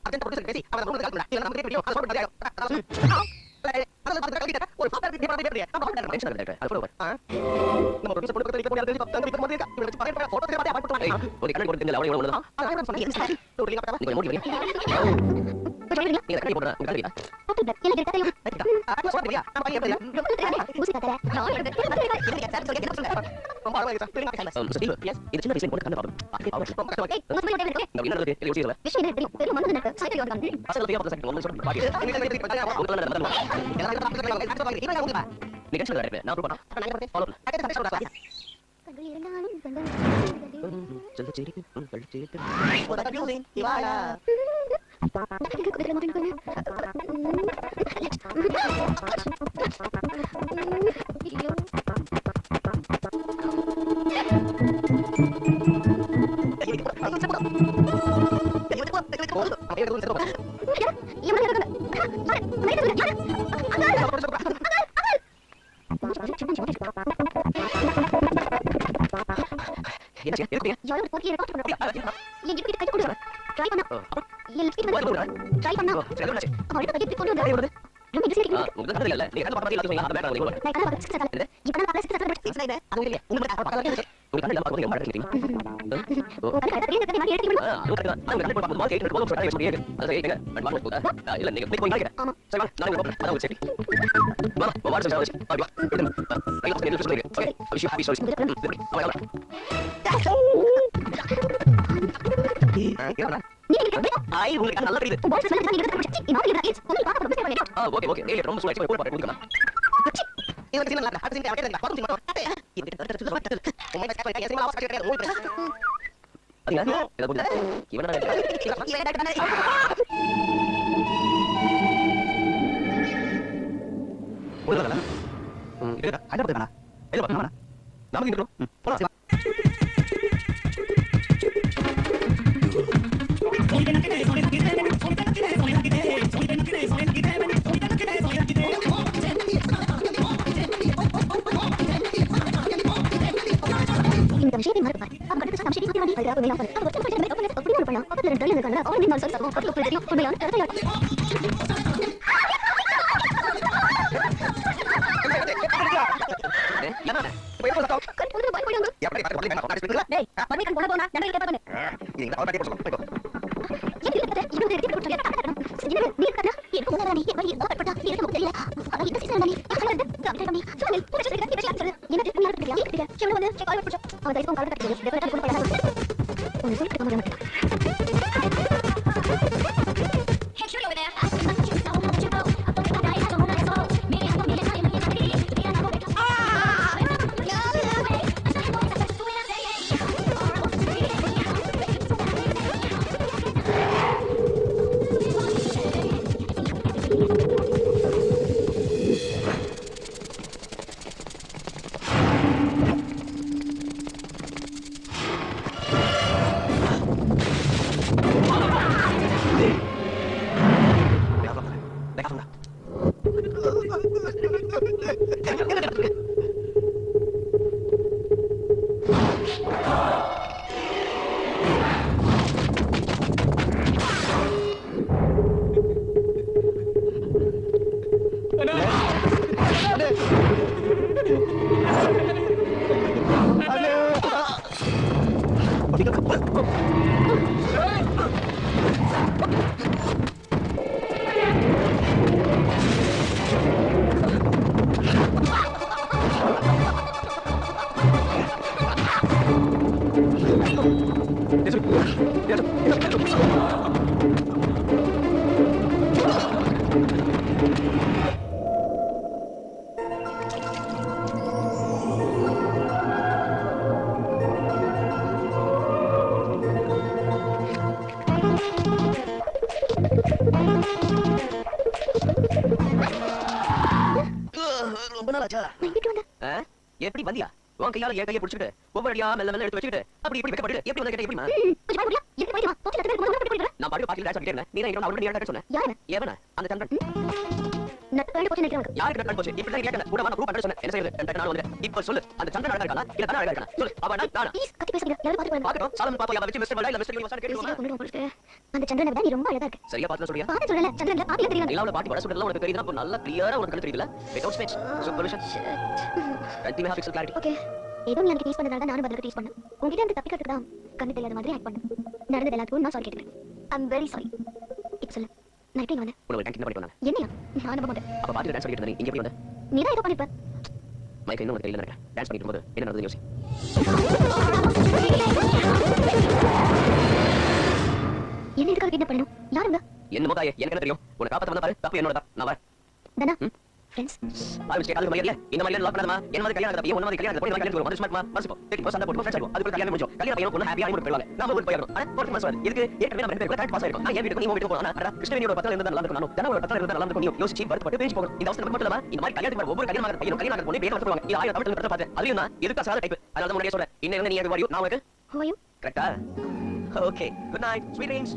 அஜெண்ட் ப்ரொடியூசர் பேசி அவன் ரூல்ல கால் பண்ணா இல்ல நமக்கு தெரியும் அது சொல்றது ஒரு பாப்பா கிட்ட பேசி நம்ம டென்ஷன் இருக்கு அது போற நம்ம ப்ரொடியூசர் போட்டு தெரியும் போய் தெரியும் தங்க போய் மாதிரி இவங்க வச்சு பாக்க போட்டோ தெரியும் பாத்து போட்டு ஒரு கண்ணன் போட்டு தெரியல அவனே ஒண்ணுதான் நான் சொன்னேன் ஒரு லிங்க் பாத்தா நீங்க மூடி வரீங்க நீங்க கண்ணி போடுறா உங்க கண்ணி எனக்கு தெரியும் நான் சொல்றேன் நான் பையன் பேரு ஊசி காத்தல நான் என்ன சார் சொல்லுங்க என்ன சொல்லுங்க ரொம்ப அழகா இருக்கு தெரியுமா எஸ் இது சின்ன விஷயம் போட்டு கண்ணு பாருங்க ஏய் ஊசி காத்தல இருக்கு நம்ம என்ன இருக்கு யோசிக்கல விஷயம் என்ன தெரியும் பெரிய மனது எனக்கு சைக்கிள் வந்து அசல் பேயா பத்த ஒன்னு சொல்றேன் பாக்கி நீங்க டென்ஷன் இல்ல நான் ப்ரூவ் பண்ணா ஃபாலோ பண்ணு கண்கள் இரண்டாலும் கண்கள் செல்ல சிரிக்கு கழு சிரிக்கு யாரோ ஒரு போக்கி ரெக்கார்ட் பண்றாங்க எங்க கிட்ட கை கொடுங்க ட்ரை பண்ணா என் லிப்ஸ்டிக் வந்து ட்ரை பண்ணா அவளோட கை கொண்டு வந்து ரொம்ப இன்ட்ரெஸ்டிங் இருக்கு உங்களுக்கு இல்ல நீங்க கண்ணு பார்த்து எல்லாத்தையும் அந்த பேட்டர் நீங்க நான் கண்ணா பார்த்து சக்கல இப்போ நான் பார்த்து சக்கல அது இல்ல உங்களுக்கு உங்க கண்ணு பார்த்து நீங்க மாட்டீங்க இல்ல நீங்க போய் நினைக்கிறேன் சரி வா நான் உங்களுக்கு அத சரி வா வாட்ஸ் சாவசி வா I love you okay wish you happy sorry I உங்களுக்கு நல்ல தெரியுது ஓகே ஓகே ஏய் ரொம்ப சும்மா போய் பாருங்க குடிக்கலாம் இது சின்ன நல்லா அது சின்ன கேட்கல பாத்து சின்ன உங்க கிட்ட கேட்க சின்ன ஆவாஸ் கேட்கல ஓகே அதுங்க இத போடு இவனா ஒருதல இது அட போடுடா இது பண்ணா நமக்கு இருக்கணும் போலாம் இந்த விஷயத்தை மறக்க பாரு அப்ப கரெக்ட்டா நம்ம விஷயத்தை பண்ணி அது அப்படி நான் பண்ணேன் அப்ப கொஞ்சம் பண்ணி அப்படி ஒரு பண்ணா அப்ப ரெண்டு டல் இருக்காங்க அவன் நான் சொல்ல அப்ப அப்படி தெரியும் உண்மையான போய் போடா கண்டு போய் போய் எப்படி பாத்து நான் பாத்து டேய் மறுபடியும் கண் போட போனா நண்டை கேட்ட பண்ணு நீங்க அவ பாத்து போடலாம் இது எடுத்து இது நீ கண்ணா எனக்கு உங்க நீ எப்படி ஓட்டப்பட்டா எனக்கு தெரியல ஆனா இந்த சீசன் நீ கண்ணா கம்பெனி பண்ணி சொல்லு புடிச்சு கிட்ட கிட்ட என்ன என்ன தெரியல கிட்ட செவல வந்து செக் ஆல் புடிச்சு அவன் தைஸ் கால் கட்டி டெவலப் பண்ணி பண்ணலாம் ஒன்னு சொல்லி பண்ண முடியும் Hey, shoot over there. What? ரொம்ப நாள் ஆச்சா நான் எப்படி வந்தேன்? எப்படி வந்தியா உன் கையால என் கையை பிடிச்சிட்டு ஒவ்வொரு அடியா மெல்ல மெல்ல எடுத்து வச்சுக்கிட்டு அப்படி இப்படி வைக்கப்பட்டு எப்படி வந்து கேட்ட எப்படிமா கொஞ்சம் பாருங்க. எனக்கு பைத்தியமா? தோத்தி கத்துறது முதல்ல எப்படி படிக்கிறேன்? நான் பாட்டு பாக்கெட் சொல்லிட்டே இருந்தேன் நீ தான் அவரோட நீ சொன்னேன் யாரு? ஏவனா அந்த சந்திரன் நட்டு கழண்டு போச்சு நினைக்கிறேன். யாருக்கு கட் போச்சு இப்படி தான் கேட்டேன் கூட நான் ப்ரூவ் பண்ண சொன்னேன் என்ன செய்யறது ரெண்டு நாள் வந்து இப்போ சொல்லு அந்த சந்திரன் அழகா இருக்கானா இல்ல தான அழகா இருக்கானா சொல்லு அவ நான் ப்ளீஸ் கத்தி பேசுங்க. யாரும் பாத்து பாருங்க. பாக்கட்டும் சாலமன் பாப்பா யாவ வச்சு மிஸ்டர் வளையல மிஸ்டர் யூனிவர்ஸ் கேட்டு சரியா கொண்டு போயிட்டு. அந்த சந்திரனை விட நீ ரொம்ப அழகா இருக்க. சரியா பாத்து சொல்றியா பாத்து சொல்லல. சந்திரன்ல பாத்து தெரியல. நிலாவுல பாட்டி வர சொல்றதெல்லாம் உனக்கு தெரியுதா அப்ப நல்ல கிளியரா உனக்கு தெரியுதுல without speech supervision 20 megapixel clarity okay. ஏதோ நீ எனக்கு டீஸ் பண்ணதால தான் நானும் பதிலுக்கு டீஸ் பண்ணேன். உன்கிட்ட இருந்து தப்பிக்கிறதுக்கு தான் கண்ணு தெரியாத மாதிரி ஆக்ட் பண்ணேன். நடந்தது எல்லாத்துக்கும் நான் சாரி கேட்டுக்கிறேன். ஐ அம் வெரி சாரி. இப்போ சொல்லு. நான் எப்படி வந்தேன்? உனக்கு டான்ஸ் பண்ணிட்டு வந்தானே என்னையா? நான் நம்ப மாட்டேன். அப்ப பாத்து டான்ஸ் பண்ணிட்டு இருந்தா இங்க எப்படி வந்த நீ தான் ஏதோ பண்ணிருப்ப. மைக் இன்னும் உனக்கு தெரியல நினைக்கிறேன் டான்ஸ் பண்ணிட்டு இருக்கும்போது என்ன நடந்தது யோசி என்ன இதுக்காக கிட்னாப் பண்ணணும்? யாருங்க? என்ன மோதாயே எனக்கு என்ன தெரியும் உனக்கு காப்பாத்த வந்த பாரு தப்பு என்னோட தான் நான் வரேன் தானா? ஃப்ரெண்ட்ஸ். ஆரம்பிச்சு அதுக்கு மரியாதை என்ன மாதிரி லாக் பண்ணாதமா என்ன மாதிரி கல்யாணம் நடத்த ஒண்ணு மாதிரி கல்யாணம் பண்ணி கல்யாணம் வந்து ஸ்மார்ட் மனசு தேடி போய் சண்டை போட்டு ஃப்ரெண்ட்ஸ் ஆகும் அதுக்கு கல்யாணம் முடிஞ்சோம் கல்யாணம் பையன் பொண்ணு ஹேப்பியா போயிடுவாங்க நாம ஊருக்கு போயிடணும் ஆனா போட்டு மனசு வருது இதுக்கு ஏற்கனவே நம்ம ரெண்டு பேரும் கரெக்ட் பாஸ் ஆயிருக்கும் நான் ஏன் வீட்டுக்கு நீ வீட்டுக்கு போனா அட கிருஷ்ணவேணியோட பத்தல இருந்தா நல்லா இருக்கும் நானும் தனவோட பத்தல இருந்தா நல்லா இருக்கும் நீ யோசிச்சு வருத்தப்பட்டு பேசி போகும் இந்த அவசரம் மட்டும் இல்ல இந்த மாதிரி கல்யாணத்துக்கு ஒவ்வொரு கல்யாணம் பையன் கல்யாணம் பொண்ணு பேர் வந்துருவாங்க இது ஆயிரம் தமிழ் பத்தி பார்த்தேன் அதையும் நான் எதுக்கு அசாத டைப் அதனால தான் உனக்கு சொல்றேன் இன்னும் நீ வரையும் நான் உனக்கு Who are you? கரெக்ட்டா okay good night sweet dreams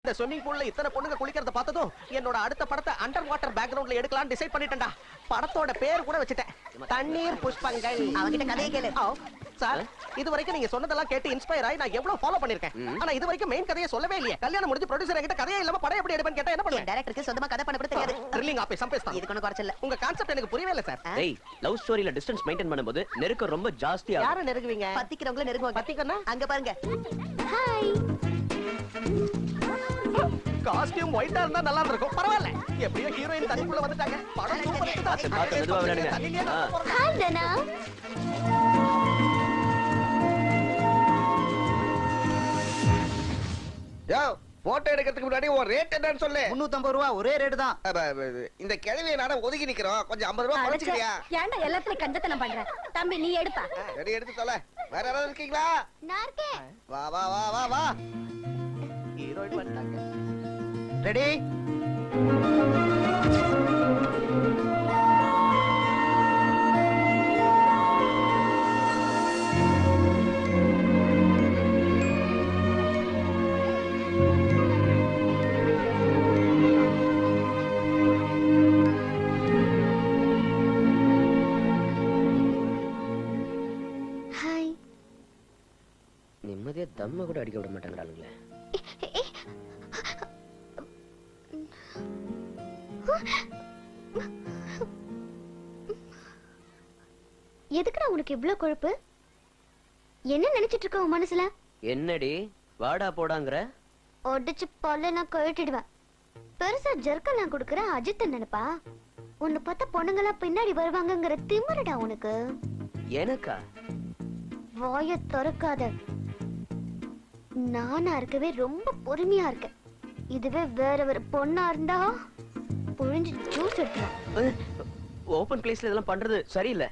இந்த ஸ்விமிங் பூல்ல இத்தனை பொண்ணுங்க குளிக்கிறத பார்த்ததும் என்னோட அடுத்த படத்தை அண்டர் வாட்டர் பேக்ரவுண்ட்ல எடுக்கலாம்னு டிசைட் பண்ணிட்டேன்டா படத்தோட பேர் கூட வச்சுட்டேன் தண்ணீர் புஷ்பங்கள் அவங்கிட்ட கதையை கேளு சார் இது வரைக்கும் நீங்க சொன்னதெல்லாம் கேட்டு இன்ஸ்பயர் ஆகி நான் எவ்வளவு ஃபாலோ பண்ணிருக்கேன் ஆனா இது வரைக்கும் மெயின் கதையை சொல்லவே இல்லையே கல்யாணம் முடிஞ்சு ப்ரொடியூசர் கிட்ட கதையே இல்லாம படம் எப்படி எடுப்பேன்னு கேட்டா என்ன பண்ணுவேன் டைரக்டருக்கு சொந்தமா கதை பண்ண கூட தெரியாது த்ரில்லிங் ஆபீஸ் சம்பேஸ் தான் இதுக்கு ஒண்ணு குறைச்சல உங்க கான்செப்ட் எனக்கு புரியவே இல்ல சார் டேய் லவ் ஸ்டோரியில டிஸ்டன்ஸ் மெயின்டைன் பண்ணும்போது நெருக்கம் ரொம்ப ஜாஸ்தியா யாரை நெருங்குவீங்க பத்திக்கிறவங்கள நெருங்குவாங்க பத்திக்கன்னா அங்க பாருங்க ஹாய். காஸ்டியூம் ஒயிட்டா இருந்தா நல்லா இருக்கும் பரவாயில்ல எப்படியோ ஹீரோயின் தண்ணிக்குள்ள வந்துட்டாங்க படம் சூப்பர் ஹிட் பார்த்து பார்த்து மெதுவா விளையாடுங்க. தண்ணிலே ஆ. நான் போறேன். ஹாய் தனா. யோ போட்டோ எடுக்கிறதுக்கு முன்னாடி ஒரு ரேட் என்னன்னு சொல்லு. 350 ரூபா ஒரே ரேட் தான். இந்த கிழவியை நானே ஒதுக்கி நிக்கிறோம், கொஞ்சம் 50 ரூபா குறைச்சிக்கிறியா? ஏன்டா எல்லாத்துலயும் கஞ்சத்தனம் பண்ற? தம்பி நீ எடுப்பா. ரெடி எடுத்து சொல்ல. வேற யாராவது இருக்கீங்களா? நான் இருக்கேன். வா வா வா வா வா. ஹீரோயின் வந்துட்டாங்க. ரெடி? நிம்மதியா தம்ம கூட அடிக்க விட மாட்டேங்கிறாளுங்களே. எதுக்குடா உனக்கு இவ்ளோ கொழுப்பு? என்ன நினைச்சிட்டு இருக்க உன் மனசுல? என்னடி வாடா போடாங்கற? ஒடிச்சு பல்ல நான் கழட்டிடுவேன். பெருசா ஜர்க்கெல்லாம் குடுக்குற அஜித் நினைப்பா? உன்னை பார்த்தா பொண்ணுங்களா பின்னாடி வருவாங்கங்கிற திமிருடா உனக்கு. எனக்கா? வாய திறக்காத. நானா இருக்கவே ரொம்ப பொறுமையா இருக்கேன். இதுவே வேற ஒரு பொண்ணா இருந்தா புழிஞ்சு ஜூஸ் எடுத்துரும். ஓபன் பிளேஸ்ல இதெல்லாம் பண்றது சரியில்லை.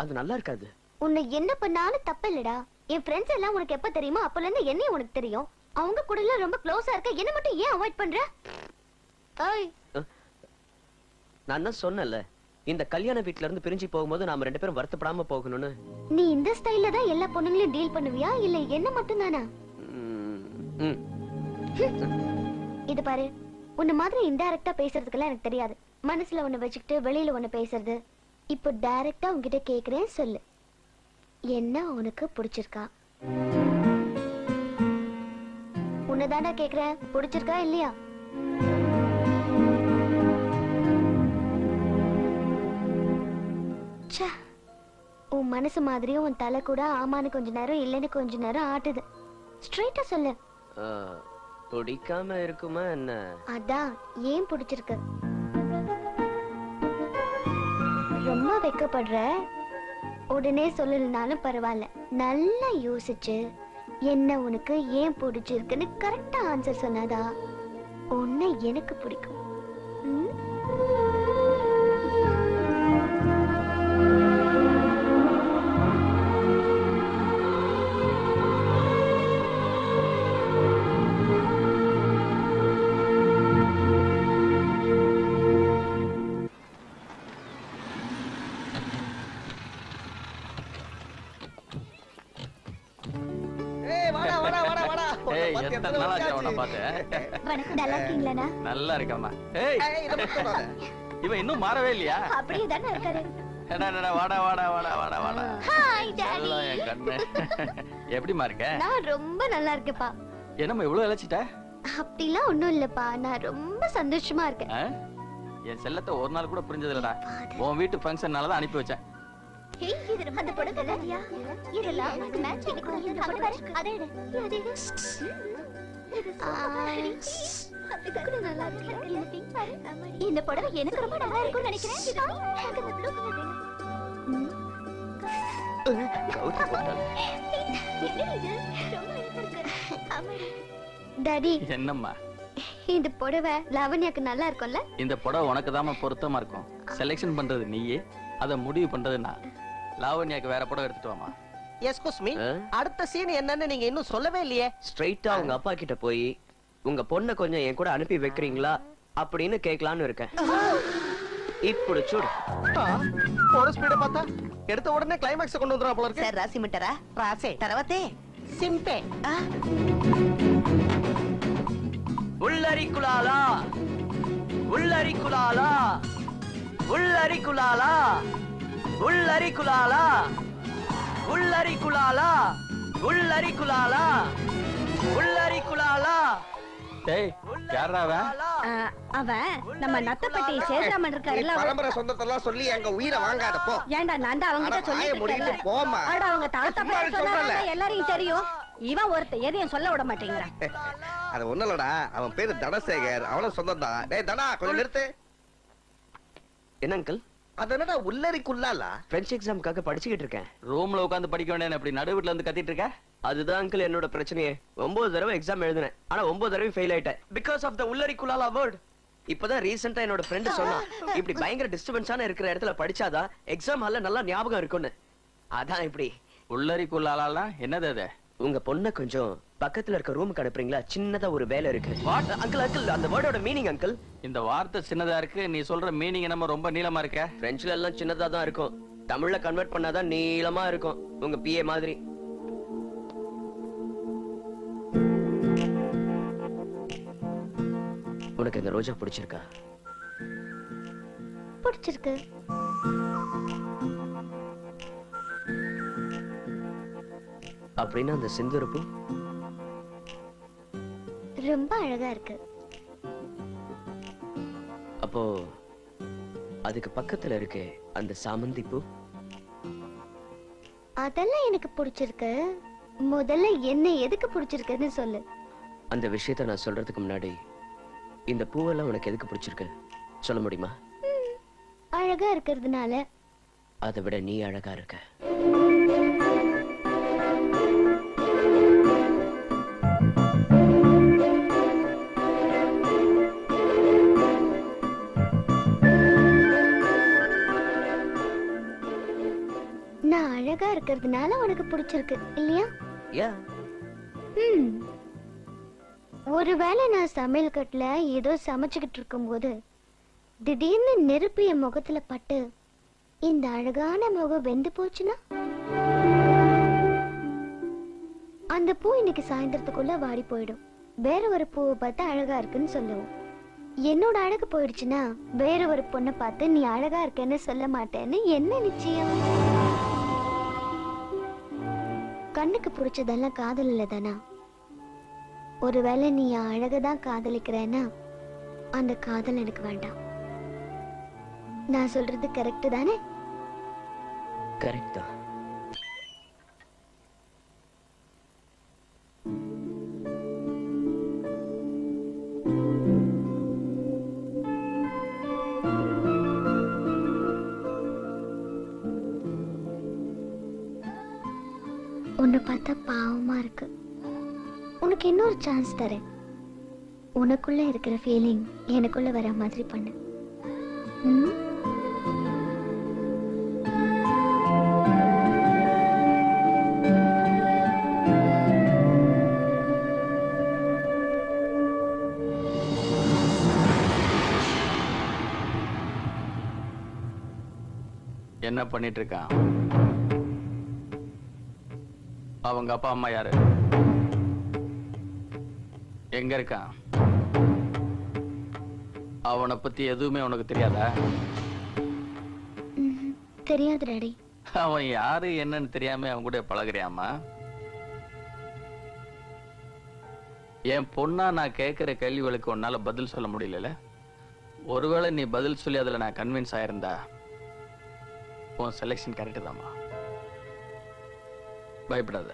அது நல்லா இருக்காது. உன்னை என்ன பண்ணாலும் தப்பு இல்லடா. என் ஃப்ரெண்ட்ஸ் எல்லாம் உனக்கு எப்ப தெரியுமோ அப்பல இருந்து என்னையும் உனக்கு தெரியும். அவங்க கூட எல்லாம் ரொம்ப க்ளோஸா இருக்க, என்ன மட்டும் ஏன் அவாய்ட் பண்ற? ஏய், நான் தான் சொன்னேன்ல, இந்த கல்யாண வீட்ல இருந்து பிரிஞ்சு போகும்போது நாம 2 பேரும் வருத்தப்படாம போகணும்னு. நீ இந்த ஸ்டைல்ல தான் எல்லா பொண்ணுங்களையும் டீல் பண்ணுவியா இல்ல என்ன மட்டும் தானா? இது பாரு, உன்ன மாதிரி இன்டைரக்டா பேசுறதுக்கெல்லாம் எனக்கு தெரியாது. மனசுல ஒண்ணு வச்சுக்கிட்டு வெளியில ஒண்ணு பேசுறது. இப்போ டைரக்டா உன்கிட்ட கேக்குறேன், சொல்லு. என்ன உனக்கு பிடிச்சிருக்கா? உன்னதாண்டா கேக்குறேன், பிடிச்சிருக்கா இல்லையா? உன் மனசு மாதிரியும் உன் தலை கூட ஆமான்னு கொஞ்ச நேரம் இல்லைன்னு கொஞ்ச நேரம் ஆட்டுது. ஸ்ட்ரைட்டா சொல்லு. பிடிக்காம இருக்குமா என்ன? அதான் ஏன் பிடிச்சிருக்கு? ரொம்ப வெக்கப்படுற. உடனே சொல்லலனாலும் பரவாயில்ல, நல்லா யோசிச்சு என்ன உனக்கு ஏன் பிடிச்சிருக்குன்னு கரெக்டா ஆன்சர் சொன்னாதா உன்னை எனக்கு பிடிக்கும். நல்லா இருக்கமா. இவன் இன்னும் மாறவே இல்லையா? அப்படியே தானே இருக்காரு. வாடா வாடா வாடா வாடா வாடா. Hi daddy. என் கண்ணு எப்படிமா இருக்க? நான் ரொம்ப நல்லா இருக்கேன்ப்பா. என்னம்மா இவ்வளவு இழைச்சிட்ட? அப்படிலாம் ஒண்ணும் இல்லப்பா, நான் ரொம்ப சந்தோஷமா இருக்கேன். என் செல்லத்தை ஒரு நாள் கூட புரிஞ்சது இல்லடா. உன் வீட்டு ஃபங்க்ஷன்னால தான் அனுப்பி வச்சேன். ஏய், இது ரொம்ப அந்த படம் இல்லையா? இதெல்லாம் எனக்கு மேட்ச் பண்ணிக்கணும். இந்த படம் பாரு, அதே எடு. அதே எடு. இது கூட நல்லா இருக்கு. இந்த பிங்க் பாரு. இந்த படம் எனக்கு ரொம்ப நல்லா இருக்கும்னு நினைக்கிறேன். எனக்கு இந்த ப்ளூ கலர் வேணும். கவுத்தி போட்டாங்க. என்ன இது? ரொம்ப அழகா இருக்கு. அம்மாடி. டாடி. என்னம்மா? இந்த புடவை லாவண்யாக்கு நல்லா இருக்கும்ல? இந்த புடவை உனக்கு தான் பொருத்தமா இருக்கும். செலக்ஷன் பண்றது நீயே, அத முடிவு பண்றது நான். லாவண்யாக்கு வேற புடவை எடுத்துட்டு வாமா. எஸ்கூஸ் மீ, அடுத்த சீன் என்னன்னு நீங்க இன்னும் சொல்லவே இல்லையே. ஸ்ட்ரைட்டா உங்க அப்பா கிட்ட போய் உங்க பொண்ணை கொஞ்சம் என் கூட அனுப்பி வைக்கிறீங்களா அப்படின்னு கேட்கலான்னு இருக்கேன். இப்படி சூடு ஒரு ஸ்பீட பார்த்தா எடுத்த உடனே கிளைமாக்ஸ் கொண்டு வந்துறா போல இருக்கு. சார் ராசி மிட்டரா ராசே தரவதே சிம்பே உள்ளரிக்குலாலா உள்ளரிக்குலாலா உள்ளரிக்குலாலா உள்ளரிக்குலாலா உள்ளரிக்குலாலா உள்ளரிக்குலாலா உள்ளரிக்குலாலா. டேய், யாரா அவன்? அவன் நம்ம நத்தப்பட்டி சேதுராமன் இருக்காருல, பரம்பரை சொந்தத்தெல்லாம் சொல்லி எங்க உயிரை வாங்காத போ. ஏன்டா நான் தான் அவங்க கிட்ட சொல்லிட்டு போமா. அட அவங்க தாத்தா பேர் சொன்னாங்க, எல்லாரையும் தெரியும். இவன் ஒருத்த எதையும் சொல்ல விட மாட்டேங்கிறான். அது ஒண்ணு இல்லடா, அவன் பேரு தனசேகர், அவனும் சொந்தம் தான். டேய் தனா, கொஞ்சம் நிறுத்து. என்ன அங்கிள், அதனடா உள்ளரிக்குள்ளால பிரெஞ்ச் எக்ஸாம்க்காக படிச்சுக்கிட்டு இருக்கேன். ரூம்ல உட்கார்ந்து படிக்க வேண்டிய அப்படி நடு வீட்டுல வந்து கத்திட்டு இருக்க? அதுதான் அங்கிள் என்னோட பிரச்சனையே. 9 தடவை எக்ஸாம் எழுதினேன், ஆனா 9 தடவை ஃபெயில் ஆயிட்டேன். பிகாஸ் ஆஃப் த உள்ளரிக்குள்ளால வேர்ட். இப்பதான் ரீசெண்டா என்னோட ஃப்ரெண்ட் சொன்னா, இப்படி பயங்கர டிஸ்டர்பன்ஸான இருக்கிற இடத்துல படிச்சாதான் எக்ஸாம் ஹால்ல நல்லா ஞாபகம் இருக்கும்னு. அதான் இப்படி. உள்ளரிக்குள்ளாலாம் என்னது அது? உங்க பொண்ணை கொஞ்சம் பக்கத்துல இருக்க ரூமுக்கு அனுப்புறீங்களா? சின்னதா ஒரு வேலை இருக்கு. அங்கிள் அங்கிள் அந்த வேர்டோட மீனிங் அங்கிள். இந்த வார்த்தை சின்னதா இருக்கு, நீ சொல்ற மீனிங் என்னமோ ரொம்ப நீளமா இருக்க. பிரெஞ்சுல எல்லாம் சின்னதா தான் இருக்கும், தமிழ்ல கன்வெர்ட் பண்ணாதான் நீளமா இருக்கும். உங்க பிஏ மாதிரி. உனக்கு இந்த ரோஜா பிடிச்சிருக்கா? பிடிச்சிருக்கு. அப்படின்னா அந்த செந்தூரப்பூ ரொம்ப அழகா இருக்கு. அப்போ அதுக்கு பக்கத்துல இருக்கே அந்த சாமந்தி பூ? அதெல்லாம் எனக்கு பிடிச்சிருக்கு. முதல்ல என்ன எதுக்கு பிடிச்சிருக்குன்னு சொல்லு. அந்த விஷயத்த நான் சொல்றதுக்கு முன்னாடி இந்த பூவெல்லாம் உனக்கு எதுக்கு பிடிச்சிருக்கு சொல்ல முடியுமா? அழகா இருக்கிறதுனால. அதை விட நீ அழகா இருக்க. நான் அழகா இருக்கிறதுனால உனக்கு பிடிச்சிருக்கு இல்லையா? ஒருவேளை நான் சமையல் கட்டுல ஏதோ சமைச்சுக்கிட்டு இருக்கும்போது திடீர்னு நெருப்பு என் முகத்துல பட்டு இந்த அழகான முகம் வெந்து போச்சுன்னா, அந்த பூ இன்னைக்கு சாயந்தரத்துக்குள்ள வாடி போயிடும். வேற ஒரு பூவை பார்த்து அழகா இருக்குன்னு சொல்லுவோம். என்னோட அழகு போயிடுச்சுன்னா வேற ஒரு பொண்ணை பார்த்து நீ அழகா இருக்கேன்னு சொல்ல மாட்டேன்னு என்ன நிச்சயம்? கண்ணுக்கு பிடிச்சதெல்லாம் காதல் இல்லதானா? ஒருவேளை நீ அழகதான் காதலிக்கிறேன்னா அந்த காதல் எனக்கு வேண்டாம். நான் சொல்றது கரெக்ட் தானே? கரெக்ட் தான். உன்னை பார்த்தா பாவமா இருக்கு. உனக்கு இன்னொரு சான்ஸ் தரேன். உனக்குள்ள இருக்கிற ஃபீலிங் எனக்குள்ள வர மாதிரி பண்ணு. என்ன பண்ணிட்டு இருக்கான்? அவங்க அப்பா அம்மா யாரு? எங்க இருக்கான்? அவனை பத்தி எதுவுமே உனக்கு தெரியாதா? தெரியாது டாடி. அவன் யாரு என்னன்னு தெரியாம அவன் கூட பழகுறியாமா? என் பொண்ணா நான் கேட்கிற கேள்விகளுக்கு உன்னால பதில் சொல்ல முடியல. ஒருவேளை நீ பதில் சொல்லி அதுல நான் கன்வின்ஸ் ஆயிருந்தா உன் செலக்ஷன் கரெக்ட் தாமா. பயப்படாத,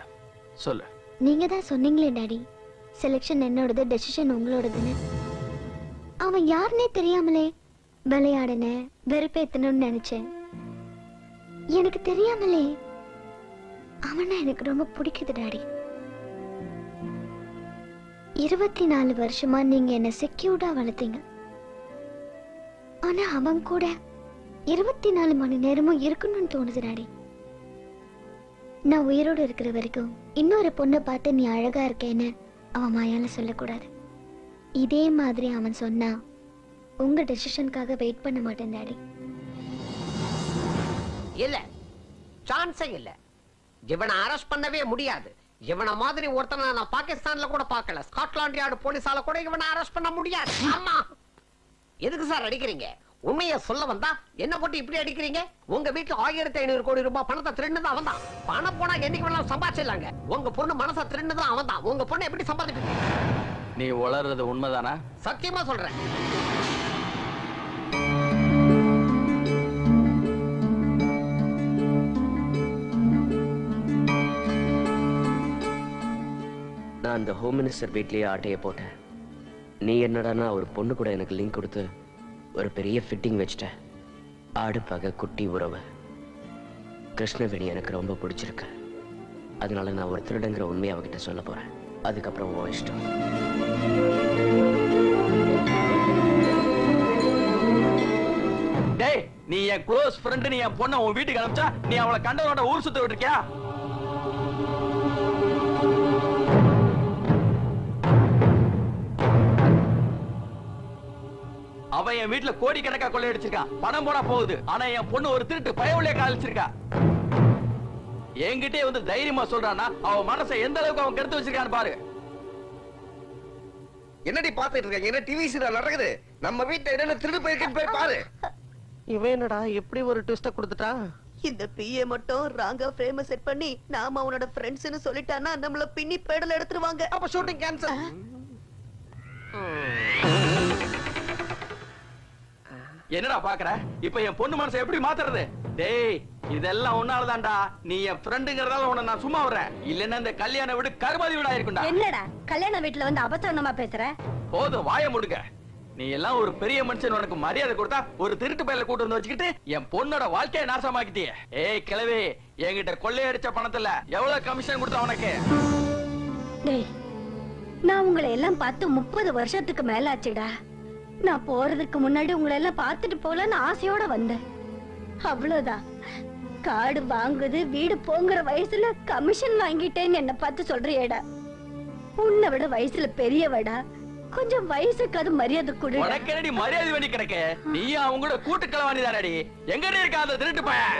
சொல்லு. நீங்க தான் சொன்னீங்களே டாடி, செலக்ஷன் என்னோடது, டெசிஷன் உங்களோடதுன்னு. அவன் யாருன்னே தெரியாமலே விளையாடுன வெறுப்பேத்தணும்னு நினைச்சேன். எனக்கு தெரியாமலே அவனை எனக்கு ரொம்ப பிடிக்குது டாடி. 24 வருஷமா நீங்க என்ன செக்யூர்டா வளர்த்தீங்க. ஆனா அவன் கூட 24 மணி நேரமும் இருக்கணும்னு தோணுது டாடி. நான் உயிரோடு இருக்கிற வரைக்கும் இன்னொரு பொண்ணை பார்த்து நீ அழகா இருக்கேன்னு அவன் மாயால சொல்லக்கூடாது. இதே மாதிரி அவன் சொன்னா உங்க டெசிஷனுக்காக வெயிட் பண்ண மாட்டேன் டாடி. இல்ல, சான்ஸே இல்ல. இவனை அரெஸ்ட் பண்ணவே முடியாது. இவனை மாதிரி ஒருத்தனை நான் பாகிஸ்தான்ல கூட பார்க்கல. ஸ்காட்லாந்து யார்டு போலீஸால கூட இவனை அரெஸ்ட் பண்ண முடியாது. அம்மா, எதுக்கு சார் அடிக்கிறீங்க? உண்மையை சொல்ல வந்தா என்ன போட்டு இப்படி அடிக்கிறீங்க? உங்க வீட்டுல 1500 கோடி ரூபாய் பணத்தை திருடுனது அவன் தான். பணம் போனா என்னைக்கு வேணாலும் சம்பாதிச்சிடலாங்க. உங்க பொண்ணு மனசை திருடுனது அவன் தான். உங்க பொண்ணு எப்படி சம்பாதிப்பீங்க? நீ வளர்றது உண்மைதானா? சத்தியமா சொல்றேன். நான் அந்த ஹோம் மினிஸ்டர் வீட்லயே ஆட்டைய போட்டேன். நீ என்னடானா ஒரு பொண்ணு கூட எனக்கு லிங்க் கொடுத்து ஒரு பெரிய ஃபிட்டிங் வச்சிட்ட. ஆடு பகை குட்டி உறவு. கிருஷ்ணவேணி எனக்கு ரொம்ப பிடிச்சிருக்கு. அதனால நான் ஒரு திருடங்கிற உண்மையை அவகிட்ட சொல்ல போறேன். அதுக்கப்புறம் உன் இஷ்டம். டேய், நீ என் க்ளோஸ் ஃப்ரெண்ட், நீ என் பொண்ணை உன் வீட்டுக்கு அனுப்பிச்சா நீ அவளை கண்டவனோட ஊர் சுத்த விட்டுருக்கியா? அவன் என் வீட்டுல கோடிக்கணக்கா கொள்ளையடிச்சிருக்கான். பணம் போட போகுது. ஆனா என் பொண்ணு ஒரு திருட்டு பயவுள்ளே காலிச்சிருக்கா. என்கிட்டே வந்து தைரியமா சொல்றானா அவன் மனசை எந்த அளவுக்கு அவன் கெடுத்து வச்சிருக்கான்னு பாரு. என்னடி பாத்துட்டு இருக்க? என்ன டிவி சீரியல் நடக்குது? நம்ம வீட்டுல என்னென்ன திருடு போயிருக்குன்னு போய் பாரு. இவன் என்னடா எப்படி ஒரு ட்விஸ்ட கொடுத்துட்டா? இந்த பிஏ மட்டும் ராங்கா ஃப்ரேம் செட் பண்ணி நாம அவனோட ஃப்ரெண்ட்ஸ்னு சொல்லிட்டானா நம்மள பின்னி பேடல் எடுத்துருவாங்க. அப்ப ஷூட்டிங் கேன்சல். என்னடா பாக்குற? இப்ப என் பொண்ணு மனசை எப்படி மாத்துறது? டேய், இதெல்லாம் உன்னாலதான்டா. நீ என் ஃப்ரெண்டுங்கறதால உன்னை நான் சும்மா விடுறேன். இல்லன்னா இந்த கல்யாண வீடு கருமாதி வீடா இருக்கும்டா. என்னடா கல்யாண வீட்டுல வந்து அபத்தனமா பேசுற? போதும், வாய முடுங்க. நீ எல்லாம் ஒரு பெரிய மனுஷன், உனக்கு மரியாதை கொடுத்தா ஒரு திருட்டு பையில கூட்டு வந்து வச்சுக்கிட்டு என் பொண்ணோட வாழ்க்கையை நாசமாக்கிட்டியே. ஏய் கிழவி, என்கிட்ட கொள்ளையடிச்ச பணத்துல எவ்வளவு கமிஷன் கொடுத்தா உனக்கு? டேய், நான் உங்களை எல்லாம் பார்த்து 30 வருஷத்துக்கு மேல ஆச்சுடா. நான் போறதுக்கு முன்னாடி உங்களை எல்லாம் பார்த்துட்டு போலன்னு ஆசையோட வந்தேன். அவ்வளவுதான். காடு வாங்குது வீடு போங்கிற வயசுல கமிஷன் வாங்கிட்டேன்னு என்ன பார்த்து சொல்றியேடா. உன்னை விட வயசுல பெரியவடா. கொஞ்சம் வயசுக்கு அது மரியாதை கொடு. உனக்கு என்னடி மரியாதை வேண்டி கிடக்கு? நீ அவங்க கூட கூட்டு கிளவானிதானடி. எங்கடி இருக்கா அந்த திருட்டு பையன்?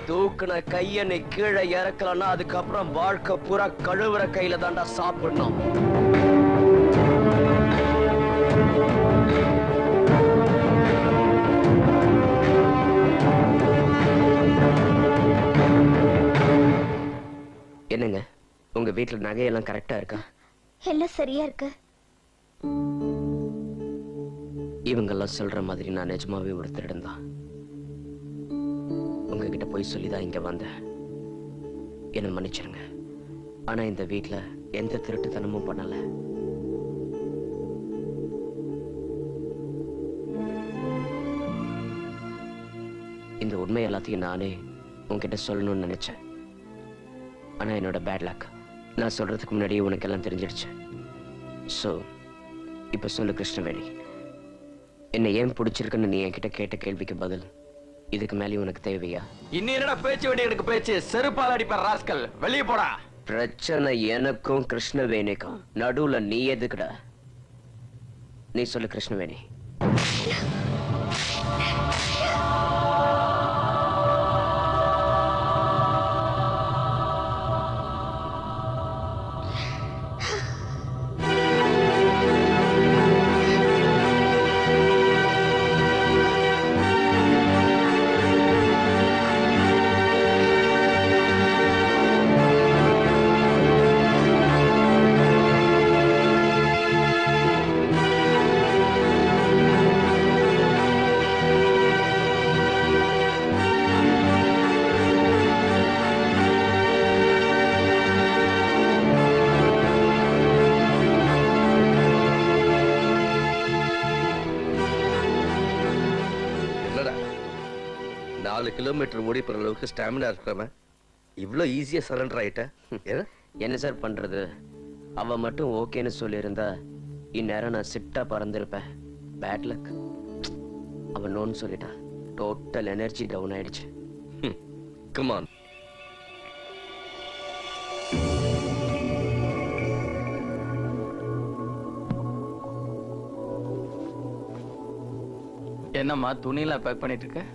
தூக்குன கைய நீ கீழே இறக்கலன்னா அதுக்கப்புறம் வாழ்க்கை பூரா கழுவுற கையில தாண்டா சாப்பிடணும். என்னங்க, உங்க வீட்டுல நகையெல்லாம் கரெக்டா இருக்கா? எல்லாம் சரியா இருக்கு. இவங்கெல்லாம் சொல்ற மாதிரி நான் நிஜமாவே ஒரு திருடன் தான். உங்ககிட்ட போய் சொல்லிதான் இங்க வந்தேன். என்ன மன்னிச்சிருங்க. ஆனா இந்த வீட்டுல எந்த திருட்டுத்தனமும் பண்ணல. இந்த உண்மை எல்லாத்தையும் நானே உங்ககிட்ட சொல்லணும்னு நினைச்சேன். ஆனா என்னோட பேட் லக். நான் சொல்றதுக்கு முன்னாடியே உனக்கு எல்லாம் தெரிஞ்சிடுச்சு. சோ இப்ப சொல்லு கிருஷ்ணவேணி, என்ன ஏன் பிடிச்சிருக்குன்னு நீ என்கிட்ட கேட்ட கேள்விக்கு பதில் இதுக்கு மேலே உனக்கு தேவையா? இன்னும் என்னடா பேச்சு வேண்டிய எனக்கு பேச்சு? செருப்பால் அடிப்பேன் ராஸ்கல். வெளியே போடா. பிரச்சனை எனக்கும் கிருஷ்ணவேணிக்கும் நடுவுல நீ எதுக்குடா? நீ சொல்லு கிருஷ்ணவேணி. கிலோமீட்டர் ஓடி போற அளவுக்கு ஸ்டாமினா இருக்கிறவன் இவ்வளவு ஈஸியா சரண்டர் ஆயிட்ட? என்ன சார் பண்றது? அவ மட்டும் ஓகேன்னு சொல்லியிருந்தா இந்நேரம் நான் சிட்டா பறந்திருப்பேன். Bad luck. அவன் நோன்னு சொல்லிட்டா. டோட்டல் எனர்ஜி டவுன் ஆயிடுச்சு. Come on. என்னம்மா துணியெல்லாம் பேக் பண்ணிட்டு இருக்க?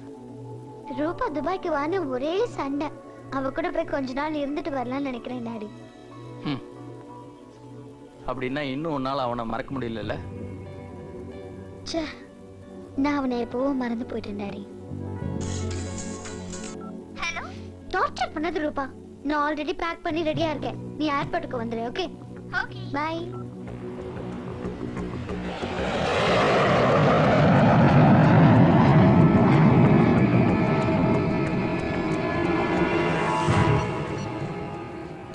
ரூபா துபாய்க்கு வான்னு ஒரே சண்டை. அவ கூட போய் கொஞ்ச நாள் இருந்துட்டு வரலாம்னு நினைக்கிறேன் டாடி. அப்படின்னா இன்னும் ஒரு நாள் அவனை மறக்க முடியல. நான் அவனை எப்பவோ மறந்து போயிட்டேன் டாடி. ஹலோ, டார்ச்சர் பண்ணது ரூபா. நான் ஆல்ரெடி பேக் பண்ணி ரெடியா இருக்கேன். நீ ஏர்போர்ட்டுக்கு வந்துரு. Okay okay bye.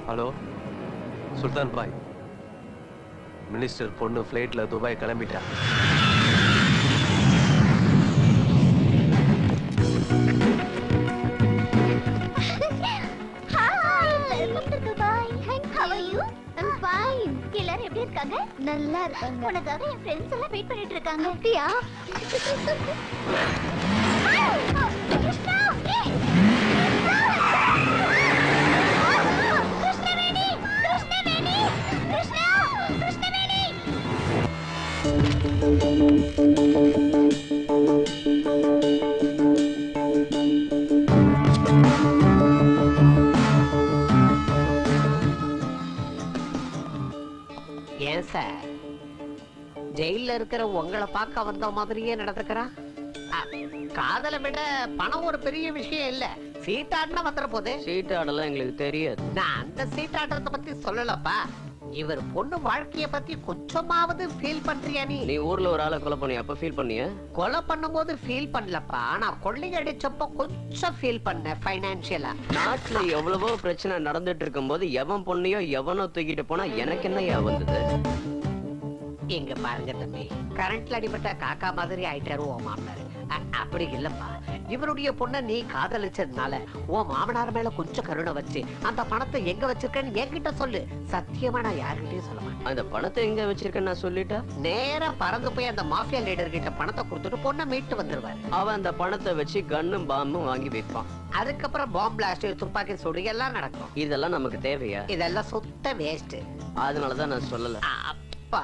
ஹலோ, சுல்தான் பாய், மினிஸ்டர் பொண்ணு ஃப்ளைட்ல துபாய் கிளம்பிட்டா. எல்லாரும் எப்படி இருக்காங்க? நல்லா இருக்காங்க. உனக்காக என் ஃப்ரெண்ட்ஸ் எல்லாம் வெயிட் பண்ணிட்டு இருக்காங்க. அப்படியா? கிருஷ்ணா! கிருஷ்ணவேணி! கிருஷ்ணவேணி! கிருஷ்ணா! கிருஷ்ணவேணி! ஏன் சார் ஜெயில இருக்கிற உங்களை பார்க்க வந்த மாதிரியே நடந்துக்கிறான்? காதலை விட பணம் ஒரு பெரிய விஷயம் இல்ல. சீட்டாடுனா வந்துற போது. சீட்டாடலாம் எங்களுக்கு தெரியாது. நான் அந்த சீட்டாடுறத பத்தி சொல்லலப்பா. இவர் பொண்ணு வாழ்க்கைய பத்தி கொஞ்சமாவது ஃபீல் பண்றியா நீ? நீ ஊர்ல ஒரு ஆளை கொலை பண்ணி அப்ப ஃபீல் பண்ணிய? கொலை பண்ணும்போது ஃபீல் பண்ணலப்பா. ஆனா கொள்ளை அடிச்சப்ப கொஞ்சம் ஃபீல் பண்ண ஃபைனான்சியலா. நாட்டுல எவ்வளவோ பிரச்சனை நடந்துட்டு இருக்கும் போது எவன் பொண்ணையோ எவனோ தூக்கிட்டு போனா எனக்கு என்ன வந்தது? இங்க பாருங்க தம்பி, கரண்ட்ல அடிபட்ட காக்கா மாதிரி ஆயிட்டாரு உன் மாமனார். அப்படி இல்லப்பா, இவருடைய பொண்ணை நீ காதலிச்சதுனால உன் மாமனார் மேல கொஞ்சம் கருணை வச்சு அந்த பணத்தை எங்க வச்சிருக்கேன்னு என்கிட்ட சொல்லு. சத்தியமா நான் யாருக்கிட்டையும் சொல்ல மாட்டேன். அந்த பணத்தை எங்க வச்சிருக்கேன்னு நான் சொல்லிட்டா நேரா பறந்து போய் அந்த மாஃபியா லீடர் கிட்ட பணத்தை கொடுத்துட்டு பொண்ணை மீட்டு வந்துருவாரு. அவன் அந்த பணத்தை வச்சு கன்னும் பாம்பும் வாங்கி வைப்பான். அதுக்கப்புறம் பாம்பு பிளாஸ்ட், துப்பாக்கி சுடு எல்லாம் நடக்கும். இதெல்லாம் நமக்கு தேவையா? இதெல்லாம் சுத்த வேஸ்ட். அதனாலதான் நான் சொல்லல. அப்பா,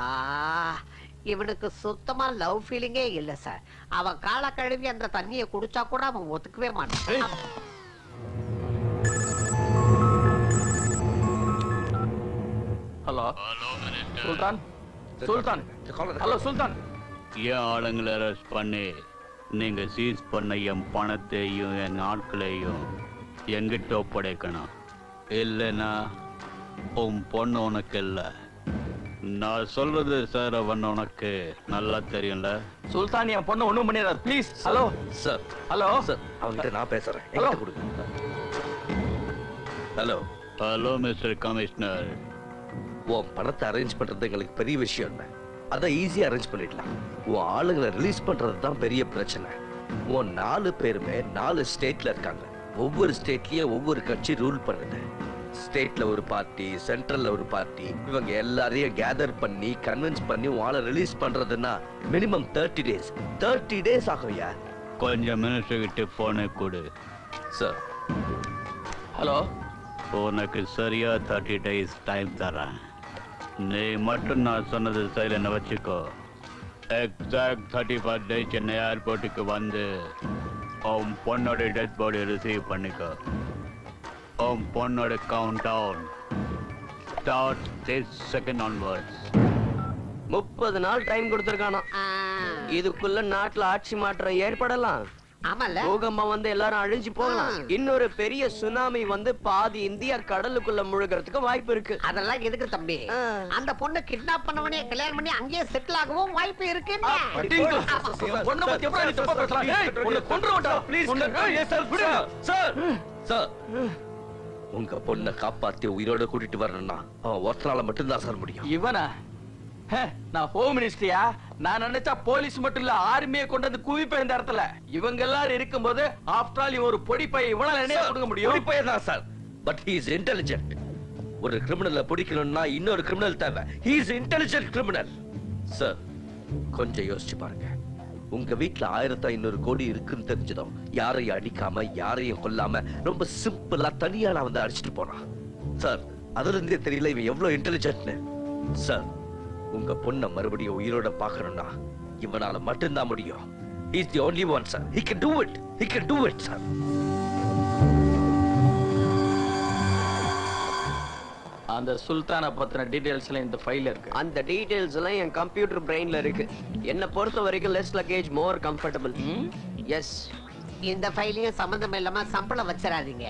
இவனுக்கு சுத்தமா லவ் ஃபீலிங்கே இல்ல சார். அவன் கால கழுவி அந்த தண்ணியை குடிச்சா கூட அவன் ஒத்துக்கவே மாட்டான். ஹலோ சுல்தான், சுல்தான், ஹலோ சுல்தான். என் ஆளுங்களை அரெஸ்ட் பண்ணி நீங்க சீஸ் பண்ண என் பணத்தையும் என் ஆட்களையும் எங்கிட்ட ஒப்படைக்கணும். இல்லைன்னா உன் பொண்ணு உனக்கு இல்லை. நான் சொல்றது சார் அவன் உனக்கு நல்லா தெரியும்ல. சுல்தான் என் பொண்ணு ஒண்ணும் பண்ணிடாது please. Hello sir, hello sir, அவன்கிட்ட நான் பேசுறேன். என்கிட்ட கொடுங்க. Hello hello mister commissioner. உன் பணத்தை அரேஞ்ச் பண்றது எங்களுக்கு பெரிய விஷயம் இல்லை. அதை ஈஸியா அரேஞ்ச் பண்ணிடலாம். உன் ஆளுங்களை ரிலீஸ் பண்றது தான் பெரிய பிரச்சனை. உன் 4 பேருமே 4 ஸ்டேட்ல இருக்காங்க. ஒவ்வொரு ஸ்டேட்லயும் ஒவ்வொரு கட்சி ரூல் பண்ணுது. ஸ்டேட்ல ஒரு பார்ட்டி, சென்ட்ரல்ல ஒரு பார்ட்டி. இவங்க எல்லாரையும் கேதர் பண்ணி கன்வின்ஸ் பண்ணி வாழ ரிலீஸ் பண்றதுன்னா மினிமம் 30 டேஸ். 30 டேஸ் ஆகும். யார் கொஞ்சம் மினிஸ்டர் கிட்ட போனை கொடு. சார். ஹலோ, உனக்கு சரியா 30 டேஸ் டைம் தரேன். நீ மட்டும் நான் சொன்னது சைலண்ட் வச்சுக்கோ. எக்ஸாக்ட் 35 டேஸ் சென்னை ஏர்போர்ட்டுக்கு வந்து உன் பொண்ணோட டெத் பாடி ரிசீவ் பண்ணிக்கோ. உன் பொண்ணோட count down start this second onwards. 30 நாள் டைம் கொடுத்திருக்கானா? இதுக்குள்ள நாட்டுல ஆட்சி மாற்றம் ஏற்படலாம். ஆமால, பூகம்பம் வந்து எல்லாரும் அழிஞ்சு போகலாம். இன்னொரு பெரிய சுனாமி வந்து பாதி இந்தியா கடலுக்குள்ள முழுகிறதுக்கு வாய்ப்பு இருக்கு. அதெல்லாம் எதுக்கு தம்பி? அந்த பொண்ணு கிட்னாப் பண்ணவனே கல்யாணம் பண்ணி அங்கேயே செட்டில் ஆகவும் வாய்ப்பு இருக்கு. பொண்ணை பத்தி எப்படி நீ தப்பா பேசலாம்? ஏய், உன்னை கொன்றுவேன்டா. ப்ளீஸ் சார், விடுங்க. சார், சார், உங்க பொண்ணை காப்பாத்தி உயிரோட கூட்டிட்டு வரணும்னா அவன் ஒருத்தனால மட்டும்தான் சார் முடியும். இவனா? நான் ஹோம் மினிஸ்டரியா? நான் நினைச்சா போலீஸ் மட்டும் இல்ல ஆர்மியை கொண்டு வந்து குவிப்பேன் இந்த இடத்துல. இவங்க எல்லாரும் இருக்கும்போது ஆஃப்டர் ஆல் ஒரு பொடி பைய இவனால என்ன கொடுக்க முடியும்? பொடி பையன் தான் sir, but he is intelligent. ஒரு கிரிமினலை பிடிக்கணும்னா இன்னொரு கிரிமினல் தேவை. He is intelligent criminal. Sir, கொஞ்சம் யோசிச்சு பாருங்க. உங்க வீட்டுல 1500 கோடி இருக்குன்னு தெரிஞ்சதும் யாரையும் அடிக்காம யாரையும் கொல்லாம ரொம்ப சிம்பிளா தனியா நான் வந்து அடிச்சுட்டு போறான். சார், அதுல இருந்தே தெரியல இவன் எவ்வளவு இன்டெலிஜென்ட்னு. சார், உங்க பொண்ண மறுபடியும் உயிரோட பார்க்கணும்னா இவனால மட்டும்தான் முடியும். He is the only one, sir. He can do it. He can do it, sir. அந்த சுல்தானை பத்தின டீடைல்ஸ்ல இந்த ஃபைல்ல இருக்கு. அந்த டீடைல்ஸ் எல்லாம் என் கம்ப்யூட்டர் பிரெயின்ல இருக்கு. என்ன பொறுத்த வரைக்கும் லெஸ் லக்கேஜ் மோர் கம்ஃபர்டபிள். எஸ். இந்த ஃபைலையும் சம்பந்தம் இல்லாம சம்பளம் வச்சிராதீங்க.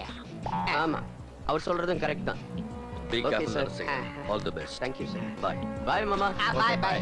ஆமா, அவர் சொல்றதும் கரெக்ட் தான். Be Okay, careful, sir. sir. All the best. Thank you, sir. Bye. Bye, Mama. Bye, bye.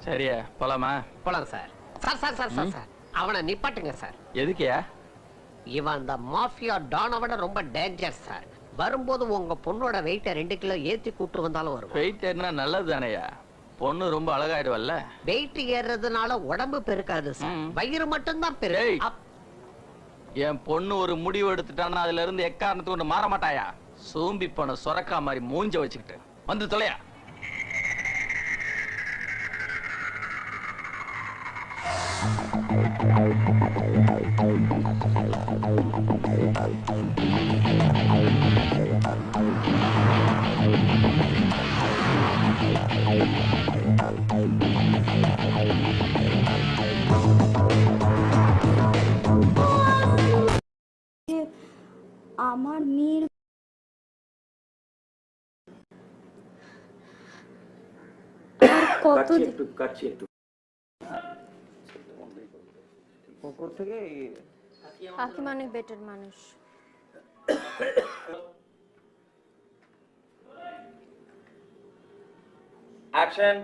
சரியா போலாமா? போலாம் sir. Sir sir sir sir sir அவனை நிப்பாட்டுங்க சார். எதுக்கியா? இவன் அந்த மாஃபியா டானை விட ரொம்ப டேஞ்சர் சார். வரும்போது உங்க பொண்ணோட வெயிட்டை 2 கிலோ ஏத்தி கூட்டு வந்தாலும் வரும். வெயிட் ஏறினா நல்லது தானேயா? பொண்ணு ரொம்ப அழகாயிடுவல்ல. வெயிட் ஏறதுனால உடம்பு பெருக்காது சார், வயிறு மட்டும்தான் பெருக்கும். என் பொண்ணு ஒரு முடிவு எடுத்துட்டான்னா அதுல இருந்து எக்காரணத்துக்கு கொண்டு மாற மாட்டாயா? சோம்பி போன சொரக்கா மாதிரி மூஞ்ச வச்சுக்கிட்டு வந்து தொலையா. আমার মেয়ের কত কাটছি একটু উপর থেকে কাকিমা অনেক বেটার মানুষ। অ্যাকশন।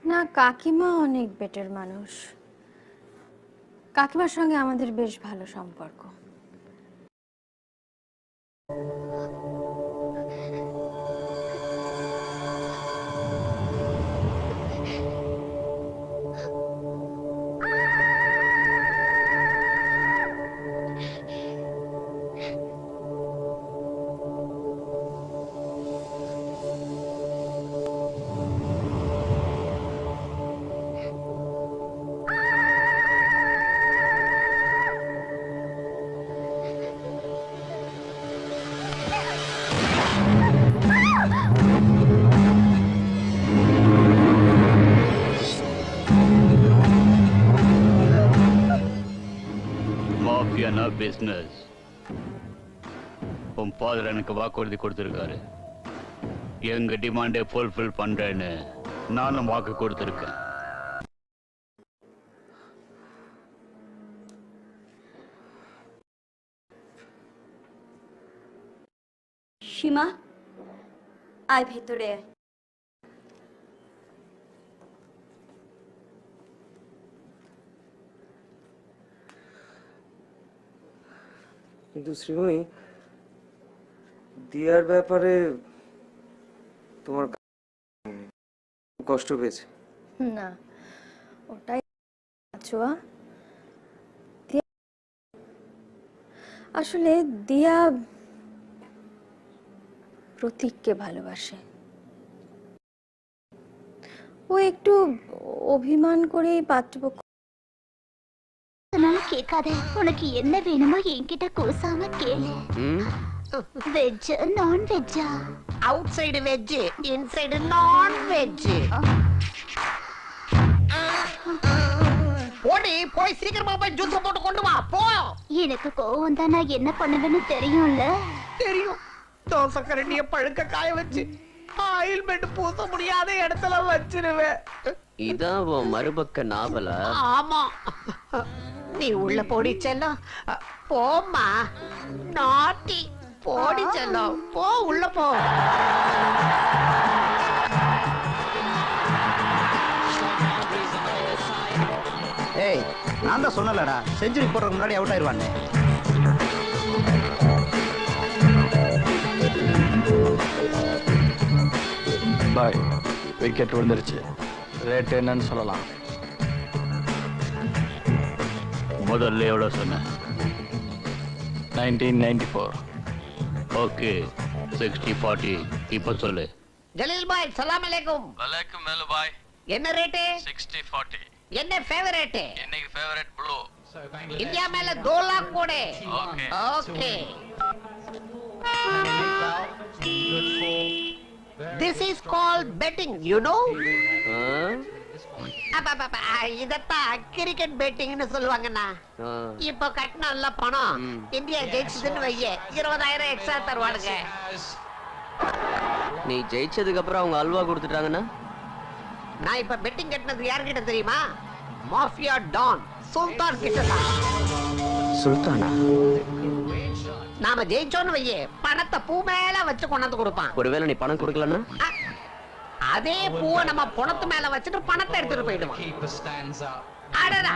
না, কাকিমা অনেক বেটার মানুষ। কাকিমার সঙ্গে আমাদের বেশ ভালো সম্পর্ক। மாஃபியானா பிசினஸ். உன் ஃபாதர் எனக்கு வாக்குறுதி கொடுத்திருக்காரு. எங்க டிமாண்டை ஃபுல்ஃபில் பண்றேன்னு நானும் வாக்கு கொடுத்திருக்கேன். সীমা, আয় ভেতরে আয়। কিন্তু শ্রীময়ী, দিয়ার ব্যাপারে তোমার কষ্ট পেয়েছে? না, ওটাই আছোয়া। আসলে দিয়া প্রতীককে ভালোবাসে। ও একটু অভিমান করে পাত্রপক্ষ கேட்காத. உனக்கு என்ன வேணுமோ என்கிட்ட கூசாம கேளு. வெஜ் நான் வெஜ்ஜா? Outside veg, inside non veg. போடி, போய் சீக்கிரமா போய் ஜூஸ் போட்டு கொண்டு வா போ. எனக்கு கோவம் தான், நான் என்ன பண்ணுவேன்னு தெரியும்ல. தெரியும். தோசை கரண்டிய பழுக்க காய வச்சு ஆயில்மெண்ட் பூச முடியாத இடத்துல வச்சிருவேன். இதான் உன் மறுபக்க நாவலா? ஆமா. நீ உள்ள போடி செல்லம். போம்மா, நாட்டி போடி செல்லம். போ, உள்ள போ. ஏய், நான் தான் சொன்னலடா, செஞ்சுரி போடுறதுக்கு முன்னாடி அவுட் ஆயிருவானே. பாய், விக்கெட் விழுந்துருச்சு. ரேட் என்னன்னு சொல்லலாம்? முதல்ல எவ்வளவு சொன்ன? 1994. ஓகே, 60-40. இப்ப சொல்லு. ஜலீல் பாய், சலாம் அலைக்கும். வலைக்கும் மேல பாய். என்ன ரேட்? 60-40. என்ன ஃபேவரட்? இன்னைக்கு ஃபேவரட் ப்ளூ. இந்தியா மேல 2 लाख போடு. Okay. Okay. This is called betting, you know? இதத்தான் கிரிக்கெட் பேட்டிங்னு சொல்லுவாங்கண்ணா. இப்ப கட்டின பணம் இந்தியா ஜெயிச்சதுன்னு வைய 20,000 எக்ஸ்ட்ரா தருவானுங்க. நீ ஜெயிச்சதுக்கு அப்புறம் அவங்க அல்வா கொடுத்துட்டாங்கன்னா? நான் இப்ப பெட்டிங் கட்டினது யார்கிட்ட தெரியுமா? மாஃபியா டான் சுல்தான் கிட்ட தான். சுல்தானா? நாம ஜெயிச்சோன்னு வையே பணத்தை பூ மேல வச்சு கொண்டாந்து கொடுப்பான். ஒருவேளை நீ பணம் கொடுக்கலன்னா? அதே பூவை நம்ம பணத்து மேல வச்சுட்டு பணத்தை எடுத்துட்டு போயிடுவோம். அடடா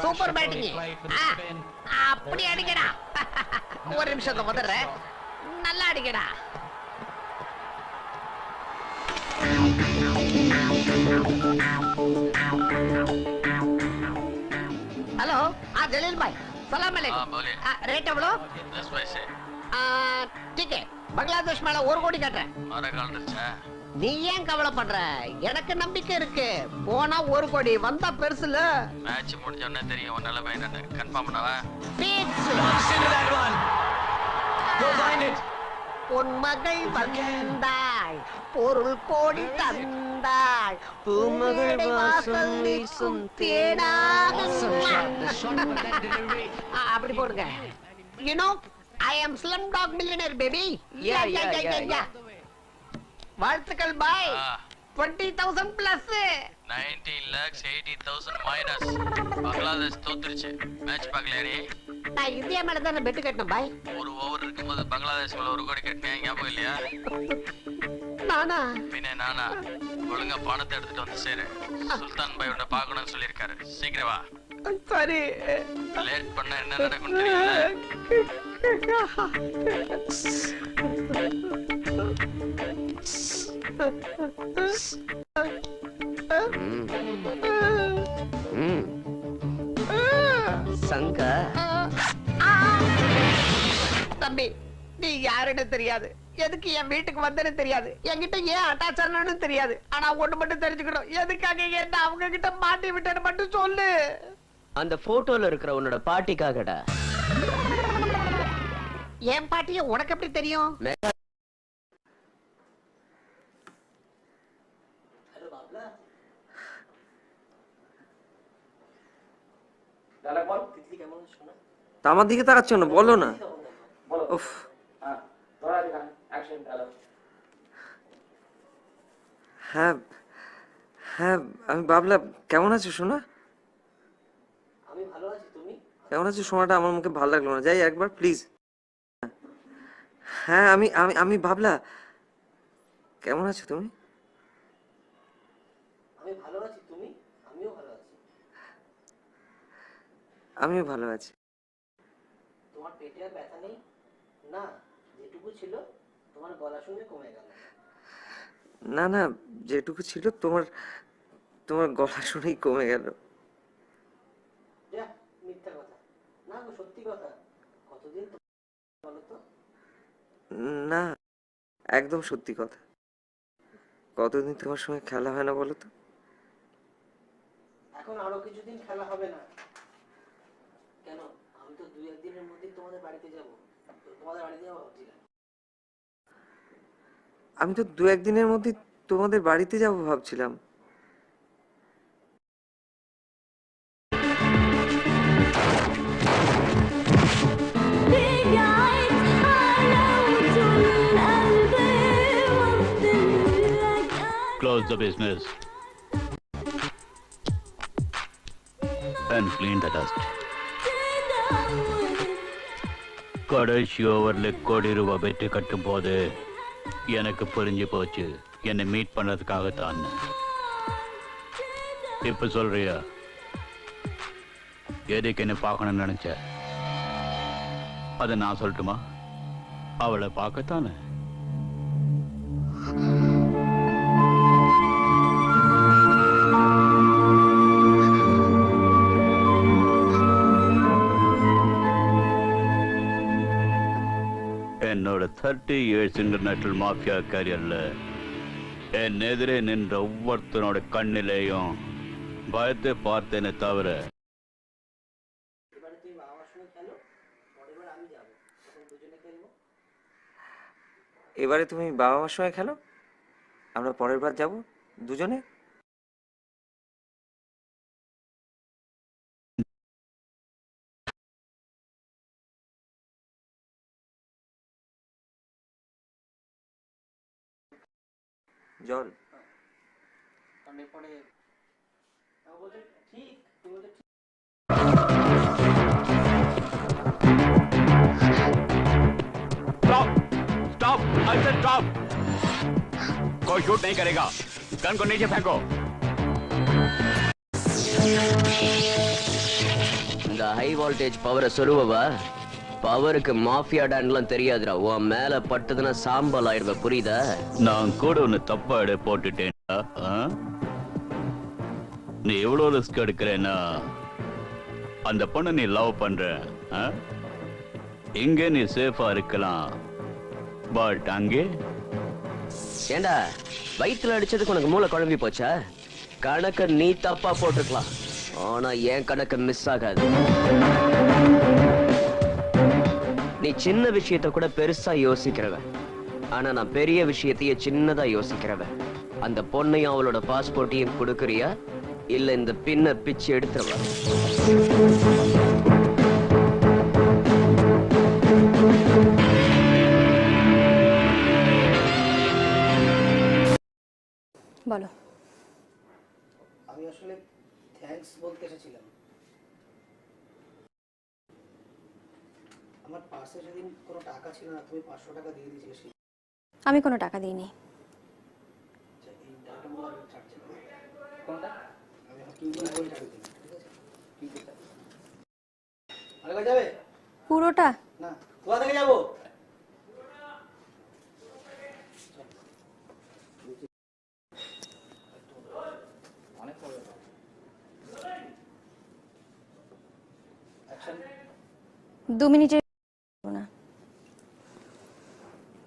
சூப்பர் பேட்டிங். அப்படி அடிக்கடா. ஒரு நிமிஷத்தை முதல்ல நல்லா அடிக்கடா. हेलो हाँ जलील भाई सलाम अलैकुम. रेट एवलो? 10 पैसे. ठीक है பங்களாதேஷ் மேல 1 கோடி கட்டறேன். நீ ஏன் கவலைப்படுற? எனக்கு நம்பிக்கை இருக்கு. போனா 1 கோடி வந்தா பெருசுல. மேட்ச் முடிஞ்ச உடனே தெரியும் உன்னால என்னன்னு கன்ஃபார்ம் பண்ணவா? உன் மகள் வந்தாய் பொருள் கோடி தந்தாய் பூமகள் வாசல் வீசும் தேனாக. அப்படி போடுங்க. You know, I am Slumdog Millionaire baby. Yeah. வாழ்த்துக்கள் பாய். 20,000 பிளஸ். 19,80,000 மைனஸ். பங்களாதேஷ் தோத்துருச்சு. மேட்ச் பார்க்கலையா நீ? நான் இந்தியா மேல தான் பெட் கட்டணும் பாய். ஒரு ஓவர் இருக்கும்போது பங்களாதேஷ் மேல 1 கோடி கட்டினேன் ஞாபகம் இல்லையா? நானா? பின்ன நானா? ஒழுங்கா பணத்தை எடுத்துட்டு வந்து சேரு. சுல்தான் பாய் உன்னை பார்க்கணும்னு சொல்லியிருக்காரு. சீக்கிரம் வா. சரி. லேட் பண்ண என்ன நடக்கும் தெரியல. சங்க தம்பி நீ யாருன்னு தெரியாது, எதுக்கு என் வீட்டுக்கு வந்தேன்னு தெரியாது, என்கிட்ட ஏன் அட்டாச் ஆனன்னு தெரியாது. ஆனா ஒண்ணு மட்டும் தெரிஞ்சுக்கணும், எதுக்காக என்ன அவங்க கிட்ட மாட்டி விட்டேன்னு மட்டும் சொல்லு. அந்த போட்டோல இருக்கிற உன்னோட பாட்டிக்காகடா. என் பாட்டிய உனக்கு எப்படி தெரியும்? আমার দিকে তাকাচ্ছ না, বলো না। উফ হ্যাঁ হ্যাঁ আমি বাবলা, কেমন আছো সোনা? আমি ভালো আছি, তুমি কেমন আছো সোনাটা? আমার মুখে ভালো লাগলো না, যাই একবার প্লিজ। হ্যাঁ আমি আমি আমি বাবলা, কেমন আছো তুমি? আমি ভালো আছি, তুমি? আমিও ভালো আছি। আমিও ভালো আছি। তোমার পেটে আর ব্যথা নেই? না, যেটুকু ছিল তোমার গলা শুনে কমে গেল। না না, যেটুকু ছিল তোমার তোমার গলা শুনেই কমে গেল। যা মিথ্যা কথা। না গো, সত্যি কথা। কতদিন বলো তো? না, একদম সত্যি কথা। কতদিন তোমার সঙ্গে খেলা হয় না বলো তো? এখন আরো কিছুদিন খেলা হবে না। কেন? আমি তো 2-1 দিনের মধ্যে তোমাদের বাড়িতে যাব। তোমাদের বাড়িতে যাব ভাবছিলাম। আমি তো 2-1 দিনের মধ্যে তোমাদের বাড়িতে যাব ভাবছিলাম। Close the business and clean the dust. கடைசி ஓவர்ல கோடி ரூபாய் வெற்றி கட்டும் போது எனக்கு புரிஞ்சு போச்சு என்னை மீட் பண்றதுக்காகத்தான். இப்ப சொல்றியா எதுக்கு என்ன பார்க்கணும்னு நினைச்ச? அதை நான் சொல்லட்டுமா? அவளை பார்க்கத்தானே. என்னோட 30 years இன்டர்நேஷனல் மாஃபியா கேரியர்ல என் எதிரே நின்ற ஒவ்வொருத்தனோட கண்ணிலேயும் பயத்தை பார்த்தேனே தவிர এবারে তুমি বাবা মার সঙ্গে খেলো, আমরা পরের বার যাব দুজনে। জল I said stop. कोई शूट नहीं करेगा. गन को नीचे फेंको. இந்த ஹை வோல்டேஜ் பவரை சொருவவா பவருக்கு மாஃபியா டான்லாம் தெரியாதுடா. உன் மேல பட்டதுன்னா சாம்பல் ஆயிடுவேன், புரியுதா? நான் கூட ஒன்னு தப்பா எடை போட்டுட்டேன்டா. நீ எவ்வளவு ரிஸ்க் எடுக்கிறேன்னா அந்த பொண்ணை நீ லவ் பண்ற. இங்க நீ சேஃபா இருக்கலாம், பட் அங்கே ஏண்டா வயிற்றுல அடிச்சதுக்கு உனக்கு மூளை குழம்பி போச்சா? கணக்க நீ தப்பா போட்டுக்கலாம், ஆனா என் கணக்கு மிஸ் ஆகாது. நீ சின்ன விஷயத்த கூட பெருசா யோசிக்கிறவன், ஆனா நான் பெரிய விஷயத்தையே சின்னதா யோசிக்கிறவன். அந்த பொண்ணையும் அவளோட பாஸ்போர்ட்டையும் கொடுக்கறியா இல்ல இந்த பின்ன பிச்சு எடுத்துருவா? বলো। আমি আসলে থ্যাঙ্কস বলতে এসেছিলাম। আমার পাশে সেদিন কোনো টাকা ছিল না, তুমি 500 টাকা দিয়ে দিয়েছিলে। আমি কোনো টাকা দিইনি। এই টাকাটা মোর আমি ছাড়ছি না। কোনটা? আমি কিন্তু বই টাকা দিই, ঠিক আছে? ঠিক আছে। আরে কই যাবে? পুরোটা? না, কোথা থেকে যাব? দু মিনিটের না,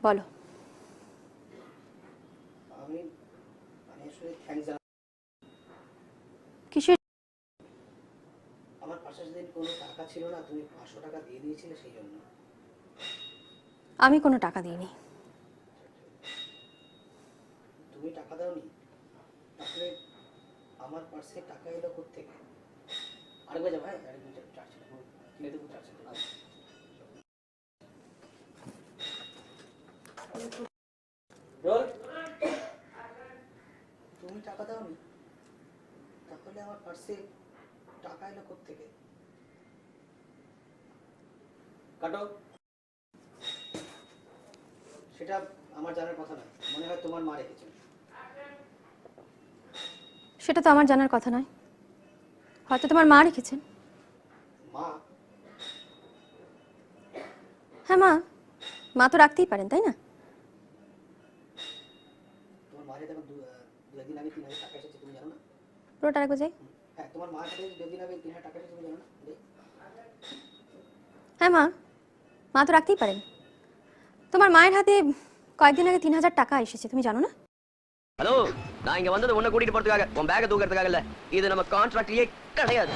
বলো। আমি আসলে থ্যাঙ্কস জানাই। কিসের? আমার পাশে সেদিন কোনো টাকা ছিল না, তুমি 500 টাকা দিয়ে দিয়েছিলে সেই জন্য। আমি কোনো টাকা দিইনি। তুমি টাকা দাওনি? তাহলে আমার পার্সে টাকা এলো কোত্থেকে? আরেকবার যাবো, হ্যাঁ আরেক মিনিট চার্জ কিনে দেবো, চার্জ রোল। তুমি টাকা দাওনি, তাহলে আমার পার্সে টাকা এলো কোত্থেকে? কাটো। সেটা আমার জানার কথা নয়, মনে হয় তোমার মা রেখেছে। সেটা তো আমার জানার কথা নয়, হয়তো তোমার মা রেখেছেন। মা? হ্যাঁ মা, মা তো রাখতেই পারেন, তাই না? তোমার মায়ের দেখো দুদিন আগে 3000 টাকা এসেছে, তুমি জানো না? পুরোটা আরেকবার যাই। হ্যাঁ, তোমার মায়ের কাছে দুদিন আগে 3000 টাকা এসেছে, তুমি জানো না? হ্যাঁ মা, মা তো রাখতেই পারেন। তোমার মায়ের হাতে কয়েকদিন আগে 3000 টাকা এসেছে, তুমি জানো না? ஹலோ, நான் இங்க வந்தது உன்னை கூட்டிட்டு போறதுக்காக, உன் பேக்கை தூக்கிறதுக்காக இல்ல. இது நம்ம கான்ட்ராக்ட்லயே கிடையாது.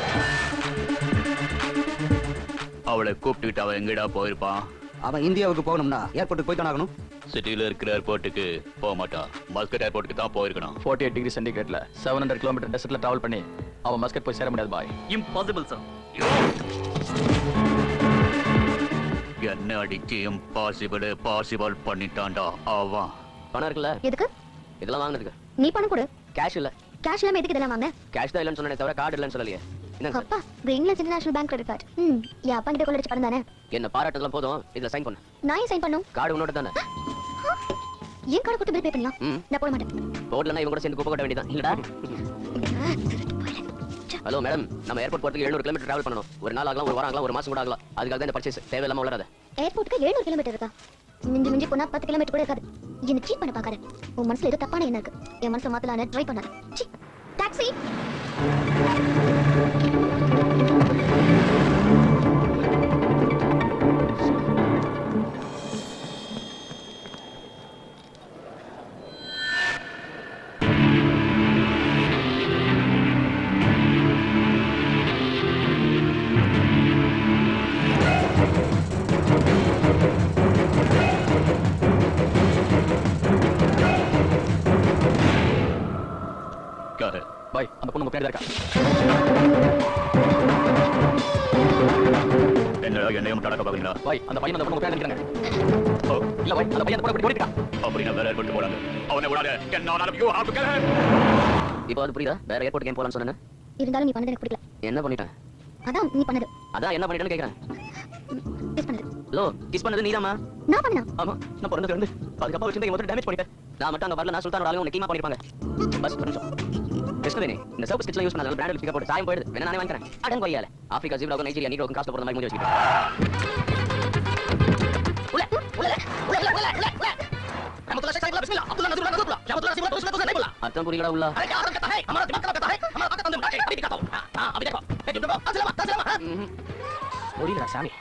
அவளை கூப்பிட்டுக்கிட்டு அவன் எங்கடா போயிருப்பான்? அவன் இந்தியாவுக்கு போகணும்னா ஏர்போர்ட்டுக்கு போய் தான் ஆகணும். சிட்டியில இருக்கிற ஏர்போர்ட்டுக்கு போக மாட்டான், மஸ்கட் ஏர்போர்ட்டுக்கு தான் போயிருக்கணும். 48 டிகிரி சென்டிகிரேட்ல 700 கிலோமீட்டர் டெசர்ட்ல டிராவல் பண்ணி அவன் மஸ்கட் போய் சேர முடியாது பாய். Impossible sir. என்ன அடிச்சு இம்பாசிபிள் பாசிபிள் பண்ணிட்டான்டா அவன். பணம் இருக்குல்ல? எதுக்கு? இதெல்லாம் வாங்குறதுக்கு. நீ பணம் கொடு. கேஷ் இல்ல. கேஷ் இல்லாம எதுக்கு இதெல்லாம் வாங்க? கேஷ் தான் இல்லன்னு சொன்னேனே தவிர கார்டு இல்லன்னு சொல்லலையே. என்னங்க அப்பா, Greenland international bank credit card. என் அப்பா கிட்ட கொள்ளடிச்சு பணம் தானே. என்ன பாராட்டதெல்லாம் போதும், இதுல சைன் பண்ணு. நான் ஏன் சைன் பண்ணும்? கார்டு உன்னோட தானே. ஏன் கார்டு கொடுத்து பில் பே பண்ணலாம்? நான் போட மாட்டேன். போடலன்னா இவங்க கூட சேர்ந்து குப்பை கொட்ட வேண்டியதான் இல்லடா. ஹலோ மேடம், நம்ம ஏர்போர்ட் போறதுக்கு 700 கிலோமீட்டர் டிராவல் பண்ணணும். ஒரு நாள் ஆகலாம், ஒரு வாரம் ஆகலாம், ஒரு மாசம் கூட ஆகலாம். அதுக்காக தான் இந்த பர்ச்சேஸ். தேவையில்லாம வளராத. ஏர்போர்ட்டுக்கு 700 கிலோமீட்டர் இருக்கா? மிஞ்சி மிஞ்சி போனா 10 கிலோமீட்டர் கூட இருக்காது. என்ன சீட் பண்ண பாக்காத. உன் மனசுல ஏதோ தப்பான எண்ணம் இருக்கு. என் மனசுல மாத்தலான்னு ட்ரை பண்ணாத. சி, டாக்ஸி. பாய், அந்த பொண்ணு பின்னாடி இருக்கா. என்னடா என்னையும் டடக்க பாக்குறீங்களா? பாய், அந்த பையன் அந்த பொண்ணு பின்னாடி நிக்கறாங்க. இல்ல பாய், அந்த பையன் அந்த பொண்ணு ஓடி இருக்கான். அப்படினா வேற ஏர்போர்ட் போறாங்க. அவனை விடாத. Can none of you have to kill him? இப்போ அது புரியுதா? வேற ஏர்போர்ட் கேம் போலாம்னு சொன்னேனே. இருந்தாலும் நீ பண்ணது எனக்கு பிடிக்கல. என்ன பண்ணிட்டேன்? அதான் நீ பண்ணது. அதான் என்ன பண்ணிட்டேன்னு கேக்குறேன். கிஸ் பண்ணது. லோ கிஸ் பண்ணது நீதாமா? நான் பண்ணா? ஆமா, நான் பிறந்ததுல இருந்து அதுக்கப்புறம் வச்சிருந்த மொத்தம் டேமேஜ் பண்ணிட்டேன். நான் மட்டும் அங்க வரல, நான் சுல்தானோட ஆளுங்க உன்னை கீமா பண்ணிருப்பாங்க. பஸ் ஒரு நிமிஷம். கிருஷ்ணவேணி, இந்த சோப்பு ஸ்டிச்ல யூஸ் பண்ணாத பிராண்ட் லிப்ஸ்டிக் போட்டு சாயம் போயிடுது. வேணா நானே வாங்கிக்கிறேன். அடங்க கொய்யால. ஆப்பிரிக்கா ஜிப்ராவுக்கு நைஜீரியா நீரோக்கும் காஸ்ட்ல போற மாதிரி மூஞ்சி வச்சிட்டு. உள்ள रमतुल्लाह शेख बिस्मिल्लाह अब्दुल्लाह नजरुल्लाह नजरुल्लाह रमतुल्लाह सिमला तो नहीं बोला अर्थम पुरीगड़ा उल्ला अरे क्या कहता है हमारा दिमाग कहता है हमारा ताकत अंदर है अभी दिखाता हूं हां अभी देखो ए जुम्बा असलम पुरीगड़ा सामी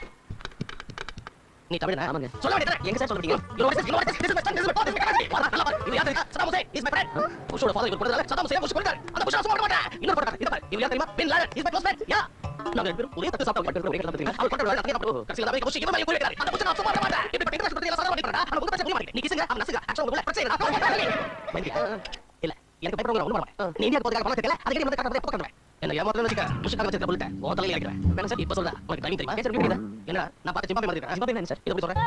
நீ தமிழனா ஆமாங்க சொல்ல வேண்டியது எங்க சார் சொல்றீங்க you know this is my son this is my father இது யாரு Saddam Hussein is my friend புஷோட ஃபாதர் இவர் கொடுத்தால சதாம் ஹுசைன் புஷ் கொடுத்தாரு அந்த புஷ் சும்மா மாட்டேன் இன்னொரு போட்டா இது பாரு இவர் யார் தெரியுமா bin Laden is my close friend yeah நாங்க ரெண்டு பேரும் ஒரே தட்டு சாப்பிட்டு ஒரே கிளம்ப தெரியுங்க அவர் கொண்டு வரல அப்படியே கடைசில அமெரிக்கா புஷ் இவன் மாதிரி போயிட்டாரு அந்த புஷ் நான் சும்மா மாட்டேன் இப்படி பட்டு கிட்ட சொல்றீங்க சதாம் பண்ணிட்டா அந்த புஷ் புரிய மாட்டேன் நீ கிசுங்க அவன் நசுங்க ஆக்சுவலா உள்ள பிரச்சனை இல்ல எனக்கு பேப்பர் ஒண்ணு பண்ண நீ இந்தியா போறதுக்கு பணம் தெரியல அதுக்கு வந்து காட்ட போறேன் என்ன ஏமாத்தல வச்சுக்க புஷ்காக வச்சிருக்க புல்லட்ட ஓ தலையில அடிக்கிறேன் வேணா சார் இப்ப சொல்றேன் உனக்கு டைமிங் தெரியுமா சார் வீடியோ என்ன நான் பார்த்து ஜிம்பாபே மாதிரி இருக்கேன் ஜிம்பாபே என்ன சார் இது எப்படி சொல்றேன்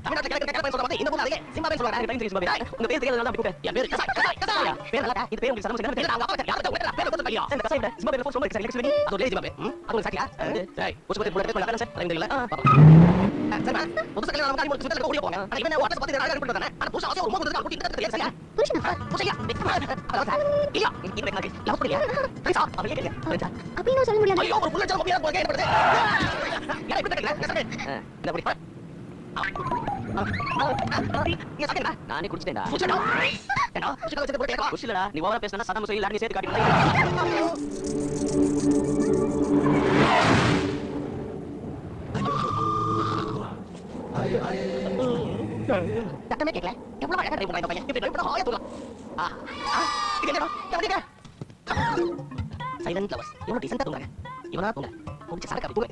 தமிழ்நாட்டுல கேட்க சொல்றேன் இந்த போல அதே ஜிம்பாபே சொல்றேன் டைமிங் தெரியுமா ஜிம்பாபே உங்க பேர் தெரியல நான் கூப்பிட்டேன் என் பேர் கசாய் பேர் நல்லா இது பேர் உங்களுக்கு சலமு என்ன அவங்க அப்பா யாரோ உங்க பேர் கொடுத்து தெரியும் இந்த கசாய் ஜிம்பாபே ஃபோன் நம்பர் எக்ஸ் வெளியே அது லே ஜிம்பாபே அது சாக்கியா டேய் புஷ் போட்டு புல்லட்ட பேர் சார் டைமிங் தெரியல சார் புதுசா கல்யாணம் நம்ம காரி முடிச்சு வீட்டுல ஓடி போங்க நான் இவனே வாட்ஸ்அப் பத்தி நான் பண்ணிட்டு வரேன் புஷ் ஆசை ஒரு மூணு கூட்டி கிட்ட தெரியாது புஷ்னா புஷ்யா இல்ல இது எனக்கு லவ் பண்ணியா ஃப்ரெண்ட்ஸ் அவளே கேக்குறேன் அப்படி நான் சொல்ல முடியாது ஐயோ ஒரு புல்லட் ஜாம் அப்படியே போய் கேட்படுது யாரை இப்படி கேக்குறேன் இந்த அப்படி நீ சாக்கடா நானே குடிச்சேன்டா குடிச்சடா ஏடா குடிச்சல வச்சிட்டு போய் கேட்கலாம் குடிச்சலடா நீ ஓவரா பேசினா சதாம் ஹுசைன் லாடன் சேர்த்து காட்டி சத்தமே கேட்கல எவ்வளவு அழகா ட்ரை பண்ணா பையன் இப்படி ட்ரை பண்ணா ஹாயா தூக்கலாம் இது என்னடா கவனிக்க சைலண்ட் லவர்ஸ் இவனோ டீசன்ட்டா தூங்குறாங்க இவனா தூங்க குடிச்சு சரக்கு தூங்க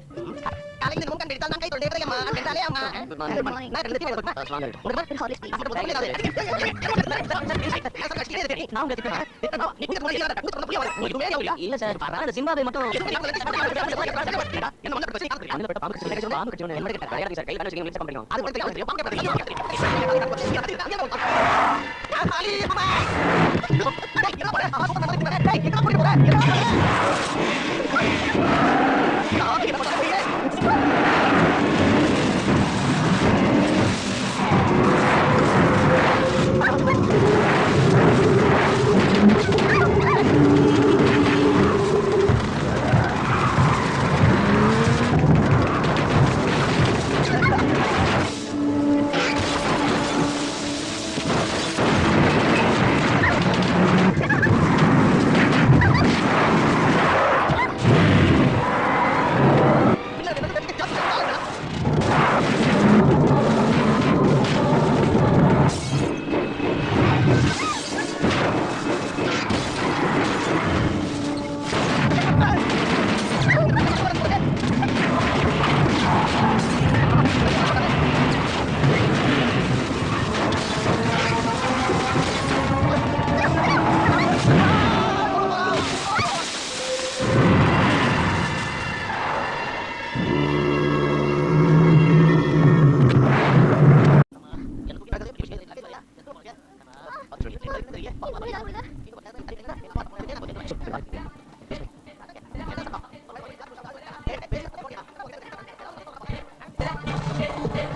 காலையில முகம் கண்டிட்டா நான் கை தொண்டே இருக்கேம்மா கண்டாலே அம்மா நான் ரெண்டு தீவிர இருக்கேன் வாங்க உங்களுக்கு ஹாலிஸ் ப்ளீஸ் அப்படி போய் நான் உங்களுக்கு நீ கூட போய் இல்ல சார் பரவாயில்ல ஜிம்பாபே மட்டும் என்ன வந்து பிரச்சனை அந்த பட்ட பாம்பு கட்சி பாம்பு கட்சி என்ன கேட்டா கிடையாது சார் கையில வச்சிருக்கீங்க லிஸ்ட் கம்பெனி அது வந்து தெரியும் பாம்பு கட்சி ஆலி மாமா என்ன போற அவ போற டேய் என்ன போற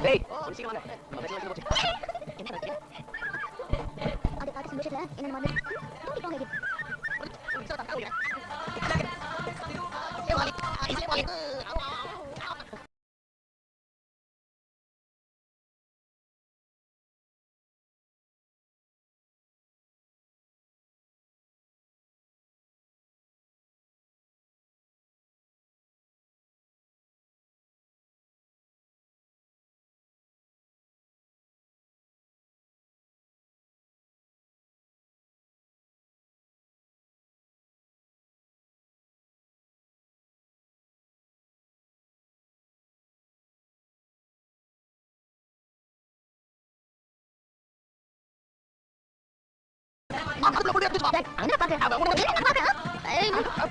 டேய் சீக்கிரம் வாங்க அது காட்டு சந்தோஷத்துல என்ன மாதிரி தூக்கி போங்க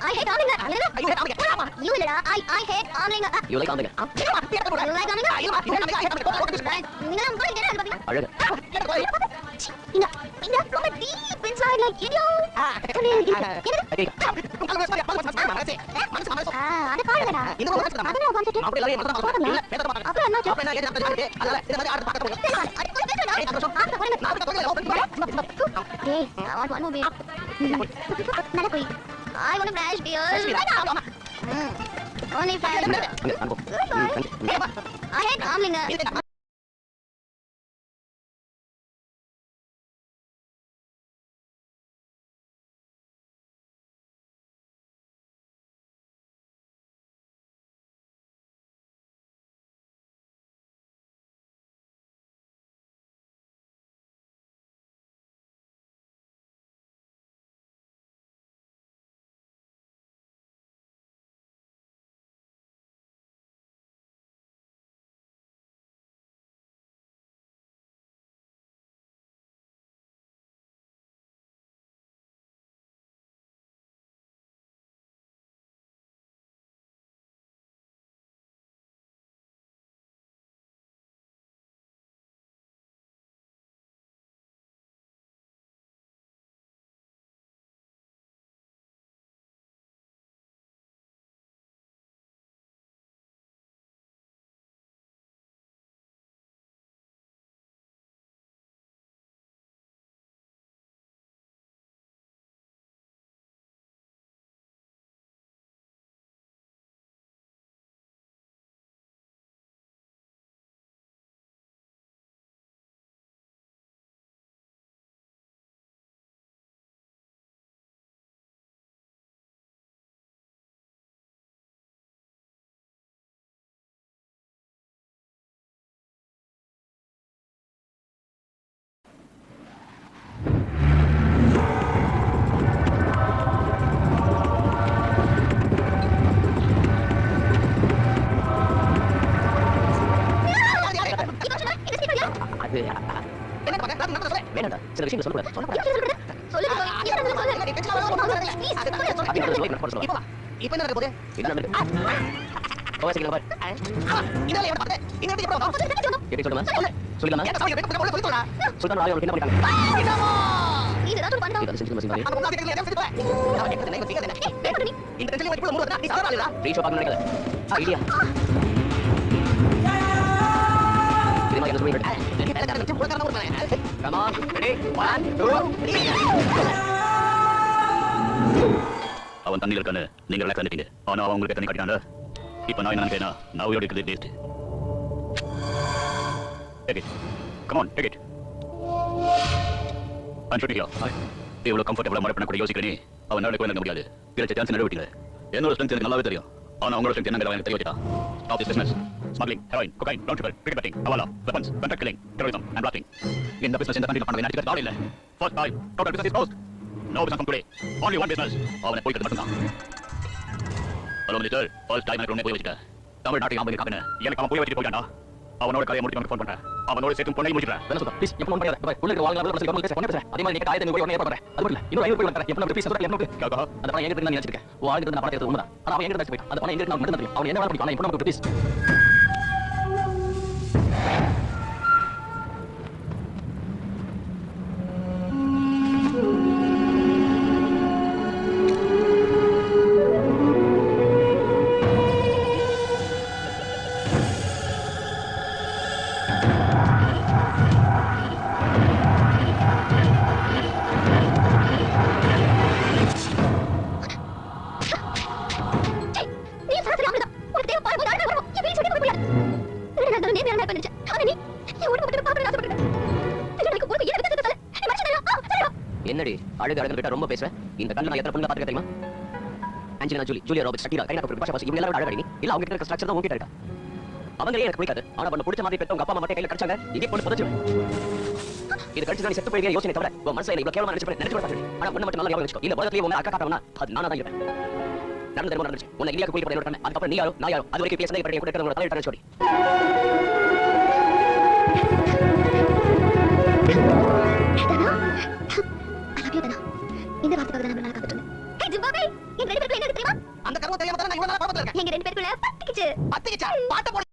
I hate Arlinga. You இல்லடா I hate Arlinga. You like Arlinga? You like Arlinga? நீங்க நம்ம கூட கேட்டா பாத்தீங்க. அழகு. இங்க ரொம்ப deep inside like you know. அது பாருங்கடா. அதெல்லாம் கான்செப்ட். அப்புறம் என்ன அப்படின்னா ஏன் அப்படி இருக்கு அதனால இந்த மாதிரி ஆர்டர் பார்க்க Hey, I want one more beer. Nana koi. I want a fresh beer. Only 5. I hate gambling. வேணாடா சில விஷயங்கள் சொல்லக்கூடாது இப்ப என்ன நடக்க போகுது என்ன நடக்குது ஓவசிக்கல பார் இதெல்லாம் என்ன பார்த்தே இந்த எப்படி எப்படி சொல்லலாமா சொல்லலாமா சுல்தான் ராய் என்ன பண்ணிட்டாங்க இதெல்லாம் பண்ணா இது செஞ்சு மசிங்க அந்த முன்னாடி கேட்கல என்ன செஞ்சுடா நான் கேட்கறது நீங்க கேட்கறது இந்த டென்ஷன்ல இப்படி மூடுறதா நீ சாவறாளா ரீஷோ பார்க்க நினைக்கல ஐடியா திரும்ப என்ன சொல்றீங்க Come on, ready? 1, 2, 3. அவன் தண்ணியில் இருக்கானு நீங்க ரிலாக்ஸ் பண்ணிட்டீங்க ஆனா அவன் உங்களுக்கு தண்ணி காட்டினால இப்ப நான் என்ன நினைக்கிறேன்னா நான் உயிரோட இருக்கிறது waste Take it. Come on, take it. I'm shooting here. இவ்வளவு கம்ஃபர்டபுளா மழை பண்ண கூட யோசிக்கிறேன் அவன் நாளைக்கு கூட முடியாது கிடைச்ச சான்ஸ் நடுவிட்டீங்க என்னோட ஸ்ட்ரென்த் எனக்கு நல்லாவே தெரியும் ஆனா உங்களோட ஸ்ட்ரென்த் என்னங்க எனக்கு தெரிய வச்சுட்டா Stop this business. Smuggling, heroin, cocaine, brown sugar, cricket betting, hawala, weapons, contract killing, terrorism, and blasting. In the business in the country, பண்ண வேண்டிய நாள் இல்ல. First time, total business is closed. No business from today. Only one business. அவனை போய் கட்டு மட்டும் தான். Hello minister, first time எனக்கு ஒண்ணே போய் வச்சிட்டேன். தமிழ்நாட்டுக்கு அவன் காக்கன. எனக்கு அவன் போய் வச்சிட்டு போயிட்டான்டா. அவனோட கதையை முடிச்சு உனக்கு ஃபோன் பண்றேன். அவனோட சேர்த்து பொண்ணை முடிச்சிடுறேன். வேணா சொல்றேன். ப்ளீஸ் எப்ப ஃபோன் பண்ணாத. பை உள்ள இருக்க வாங்கலாம் உள்ள பேச பண்ண பேச. அதே மாதிரி நீங்க 1500 ரூபாய் ஒண்ணே ஏற்பாடு பண்றேன். அது மட்டும் இல்ல. இன்னும் 500 ரூபாய் தரேன். எப்ப நம்ம ப்ளீஸ் சொல்றேன் என்ன கேக்கா. அந்த பணம் எங்க இருக்கு நான் நினைச்சிருக்கேன். வாங்கிட்டு நான் பணம் எடுத்து உண்மைதான். ஆனா அவன் எங்க இருந்து போய் அந்த பணம் எங்க இருக்கு நான் மட்டும் தெரியும். அவன் என்ன வேணா பண்ணி ஆனா இப்போ நமக்கு ப்ளீஸ் என்னடி அழகு அழகு விட்டா ரொம்ப பேசுவேன் இந்த கண்ணு நான் எத்தனை பொண்ணு பாத்துக்க தெரியுமா ஆஞ்சலினா ஜூலியா ராபர்ட்ஸ் ஷக்கீரா கைனா கபூர் பாஷா பாசி இவங்க எல்லாரும் அழகு நீ இல்ல அவங்க கிட்ட ஸ்ட்ரக்சர் தான் உங்ககிட்ட இருக்கா அவங்களே எனக்கு பிடிக்காது ஆனா பண்ண பிடிச்ச மாதிரி பெத்தவங்க அப்பா அம்மா மட்டும் கையில கடிச்சாங்க இதே பொண்ணு புதைச்சு இது கடிச்சு நீ செத்து போய் யோசனை தவிர உன் மனசுல இவ்வளவு கேவலமா நினைச்சு பார்த்து ஆனா ஒண்ணு மட்டும் நல்லா ஞாபகம் வச்சுக்கோ இந்த உலகத்திலே உங்க அக்கா காட்டவனா அது நானா தான் இருப்பேன் நடந்து தெரியுமா நடந்துச்சு உன்னை இந்தியாவுக்கு போய் என்னோட பண்ண அதுக்கப்புறம் நீ யாரோ நான் யாரோ அது வரைக்கும் பேசுனதை கூட இருக்கிற ஒரு தலையிட்ட சொல்லி இந்த வார்த்தைக்காக தான் நான் காத்துட்டு இருந்தேன். ஏய் ஜிம்பாபே, எங்க ரெண்டு பேருக்குள்ள என்ன தெரியுமா? அந்த கர்மம் தெரியாம தான் நான் இவ்வளவு நாளா பாத்துட்டு இருக்கேன். எங்க ரெண்டு பேருக்குள்ள பத்திக்கிச்சு. பாட்ட போடு.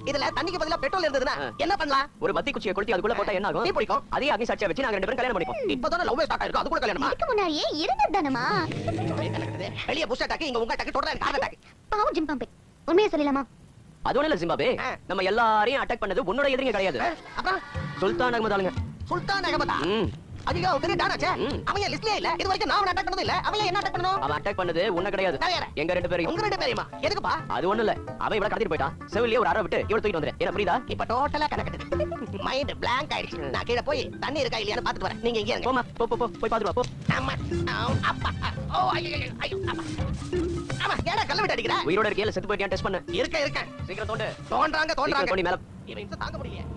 இதுல தண்ணிக்கு பதிலா பெட்ரோல் இருந்ததுன்னா என்ன பண்ணலாம்? ஒரு மத்தி குச்சியை கொளுத்தி அதுக்குள்ள போட்டா என்ன ஆகும்? தீ பிடிக்கும். அதே அக்னி சாட்சியா வச்சு நாங்க 2 பேரும் கல்யாணம் பண்ணிப்போம். இப்பதானே லவ் ஸ்டார்ட் ஆயிருக்கு, அதுக்குள்ள கல்யாணமா? இதுக்கு முன்னாடியே இருந்ததானமா? வெளிய புஷ் அட்டாக், இங்க உங்க அட்டாக், தொடர்ந்து கார் அட்டாக். பாவம் ஜிம்பாம்பே, உண்மையை சொல்லலாமா? அது ஒண்ணு இல்ல ஜிம்பாபே, நம்ம எல்லாரையும் அட்டாக் பண்ணது உன்னோட எதிரிங்க கிடையாது. அப்புறம் சுல்தான் அகமது ஆளுங்க. சுல்தான் அகமதா? அதிகா பெரிய டானாச்சே. அவன் லிஸ்ட்லயே இல்ல. இது வரைக்கும் நான் அட்டாக் பண்ணது இல்ல. அவன் என்ன அட்டாக் பண்ணனும்? அவன் அட்டாக் பண்ணது உன்ன கிடையாது, எங்க 2 பேரையும். உங்க 2 பேரையுமா? எதுக்குப்பா? அது ஒண்ணு இல்ல, அவன் இவள கடத்திட்டு போயிட்டான். செவிலியே ஒரு அரை விட்டு இவள தூக்கிட்டு வந்துரு. என்ன புரியுதா? இப்ப டோட்டலா கனெக்டட். மைண்ட் blank ஆயிடுச்சு. நான் கீழ போய் தண்ணி இருக்கா இல்லையான்னு பாத்துட்டு வரேன். நீங்க இங்க இருங்க. போமா, போய் பாத்துட்டு வா போ. அம்மா, அப்பா, ஓ ஐயோ ஐயோ அம்மா. அம்மா, ஏடா கல்ல விட்டு அடிக்குற? உயிரோட இருக்கையில செத்து போயிட்டியா டெஸ்ட் பண்ணு. இருக்கேன். சீக்கிரம் தோண்டு. தோன்றாங்க. பண்ணி மேல. இவன் இந்த தாங்க முடியல.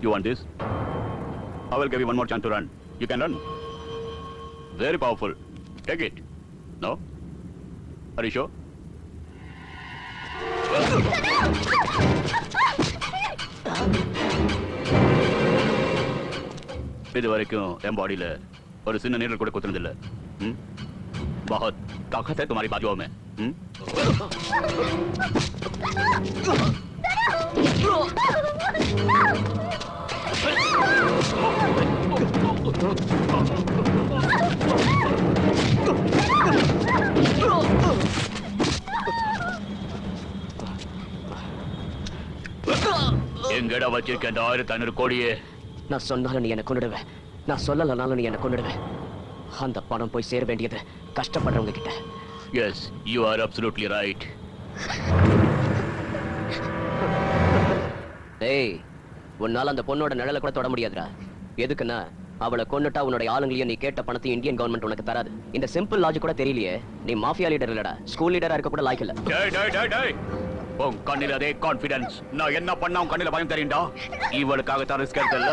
You want this? I will give you one more chance to run. You can run. Very powerful. Take it. No? Are you sure? இது வரைக்கும் என் பாடியில ஒரு சின்ன நீரல் கூட குத்துனதில்லை. बहुत ताकत है तुम्हारी बाजुओं में. எங்கடா வச்சிருக்க அந்த 1500 கோடியே? நான் சொன்னாலும் நீ என்ன கொன்னுடுவ, நான் சொல்லலனாலும் நீ என்ன கொன்னுடுவ. அந்த பணம் போய் சேர வேண்டியது கஷ்டப்படுறவங்க கிட்ட. Yes, you are absolutely right. ஏய், உன்னால அந்த பொண்ணோட நிழல கூட தொட முடியாதுடா. எதுக்குன்னா அவளை கொன்னுட்டா உன்னோட ஆளுங்களையும் நீ கேட்ட பணத்தையும் இந்தியன் கவர்மெண்ட் உனக்கு தராது. இந்த சிம்பிள் லாஜிக் கூட தெரியலையே. நீ மாஃபியா லீடர் இல்லடா, ஸ்கூல் லீடரா இருக்க கூட லாய்க்கு இல்ல. டேய் உன் கண்ணில அதே கான்ஃபிடன்ஸ். நான் என்ன பண்ணா உன் கண்ணில பயம் தெரியும்டா. இவளுக்காக தான் ரிஸ்க் எடுத்தல.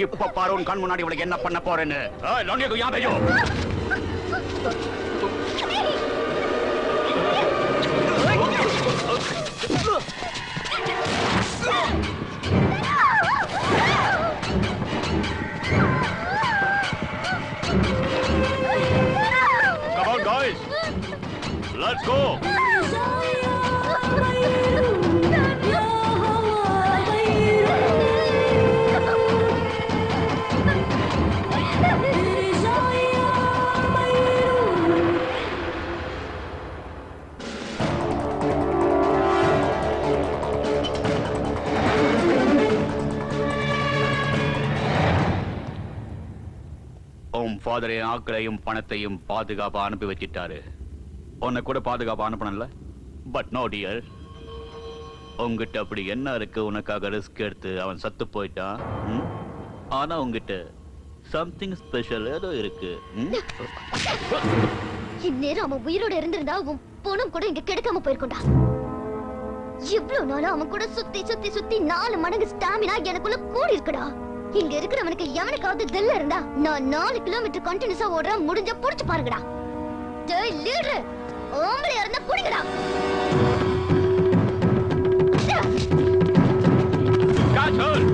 இப்ப பாரு உன் கண் முன்னாடி இவளுக்கு என்ன பண்ண போறேன்னு. லோனியா को यहां भेजो. Come on guys. Let's go. உன் ஃபாதர் ஆக்களையும் பணத்தையும் பாதுகாப்பா அனுப்பி வச்சிட்டாரு. உன்னை கூட பாதுகாப்பா அனுப்பணும்ல. பட் நோ டியர், உங்ககிட்ட அப்படி என்ன இருக்கு உனக்காக ரிஸ்க் எடுத்து அவன் சத்து போயிட்டான். ஆனா உங்ககிட்ட சம்திங் ஸ்பெஷல் ஏதோ இருக்கு. இந்நேரம் அவன் உயிரோட இருந்திருந்தா உன் பொண்ணும் கூட இங்க கிடைக்காம போயிருக்கோண்டா. இவ்வளவு நாளா அவன் கூட சுத்தி சுத்தி சுத்தி 4 மடங்கு ஸ்டாமினா எனக்குள்ள கூடி இருக்குடா. இங்க இருக்கிறவனுக்கு எவனுக்காவது தில்ல இருந்தா நான் 4 கிலோமீட்டர் கண்டினியூஸா ஓடுறேன். முடிஞ்ச புடிச்சு பாருங்கடா. டேய் லீடர், ஓம்பளை இருந்தா புடிங்கடா. காச்சல்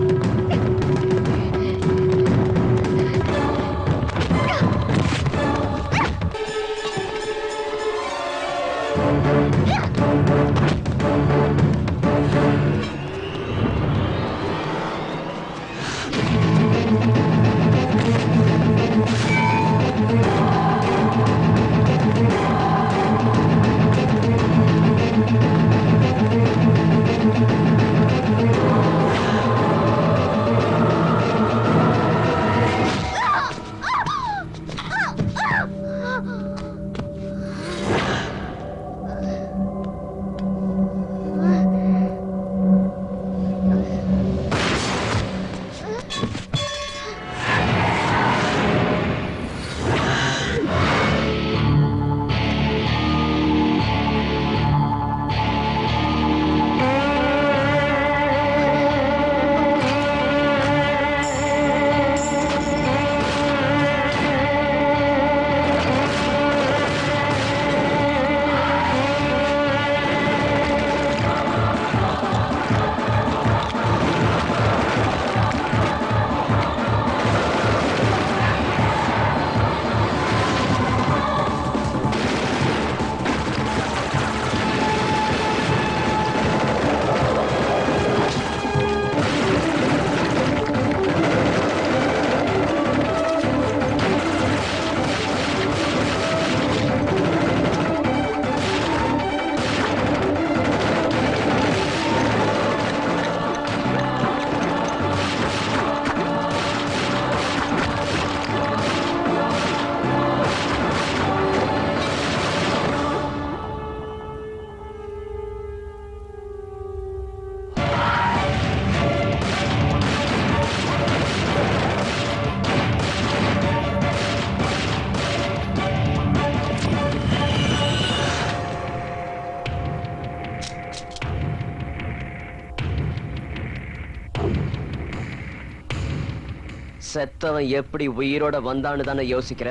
செத்தவன் எப்படி உயிரோட வந்தான்னு தானே யோசிக்கிற?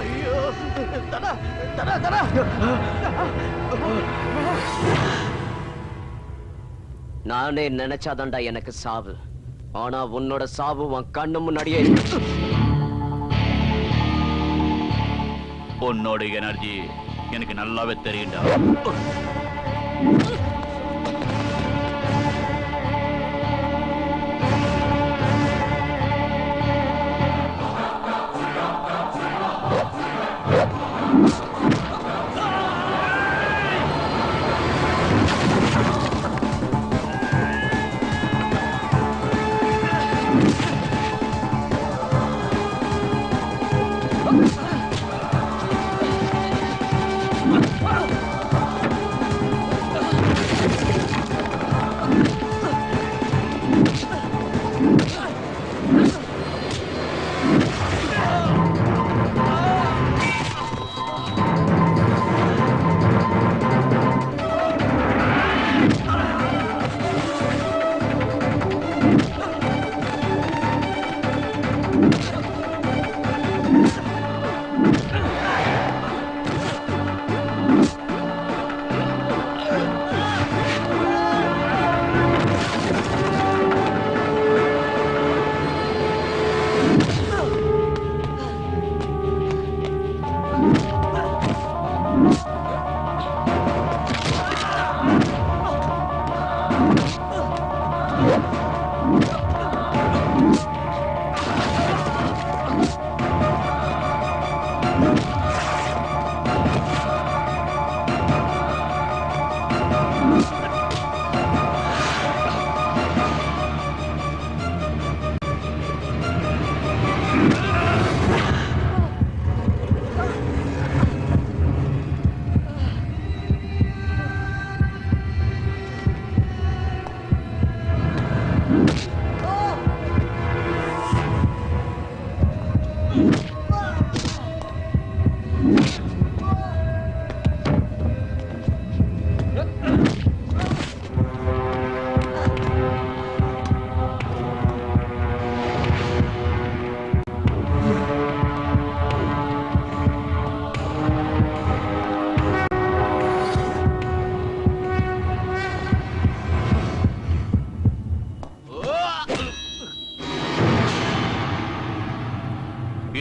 ஐயோ தடா தடா தடா நானே நினைச்சாதான்டா எனக்கு சாவு. ஆனா உன்னோட சாவு உன் கண்ணு முன்னாடியே. உன்னோட எனர்ஜி எனக்கு நல்லாவே தெரியும்டா.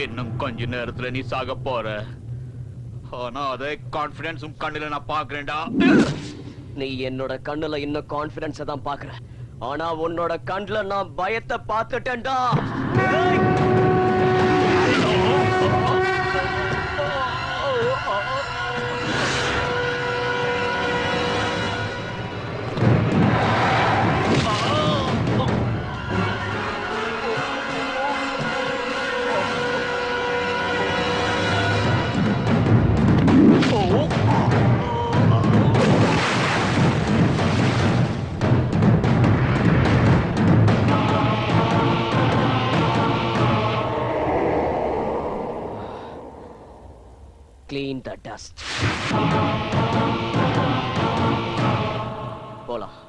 இன்னும் கொஞ்ச நேரத்துல நீ சாக போற. ஆனா அதே கான்ஃபிடன்ஸ் உன் கண்ணுல நான் பாக்குறேன்டா. நீ என்னோட கண்ணுல இன்னும் கான்ஃபிடன்ஸை தான் பாக்குற. ஆனா உன்னோட கண்ணுல நான் பயத்தை பார்த்துட்டேன்டா. Clean the dust. போலாம்.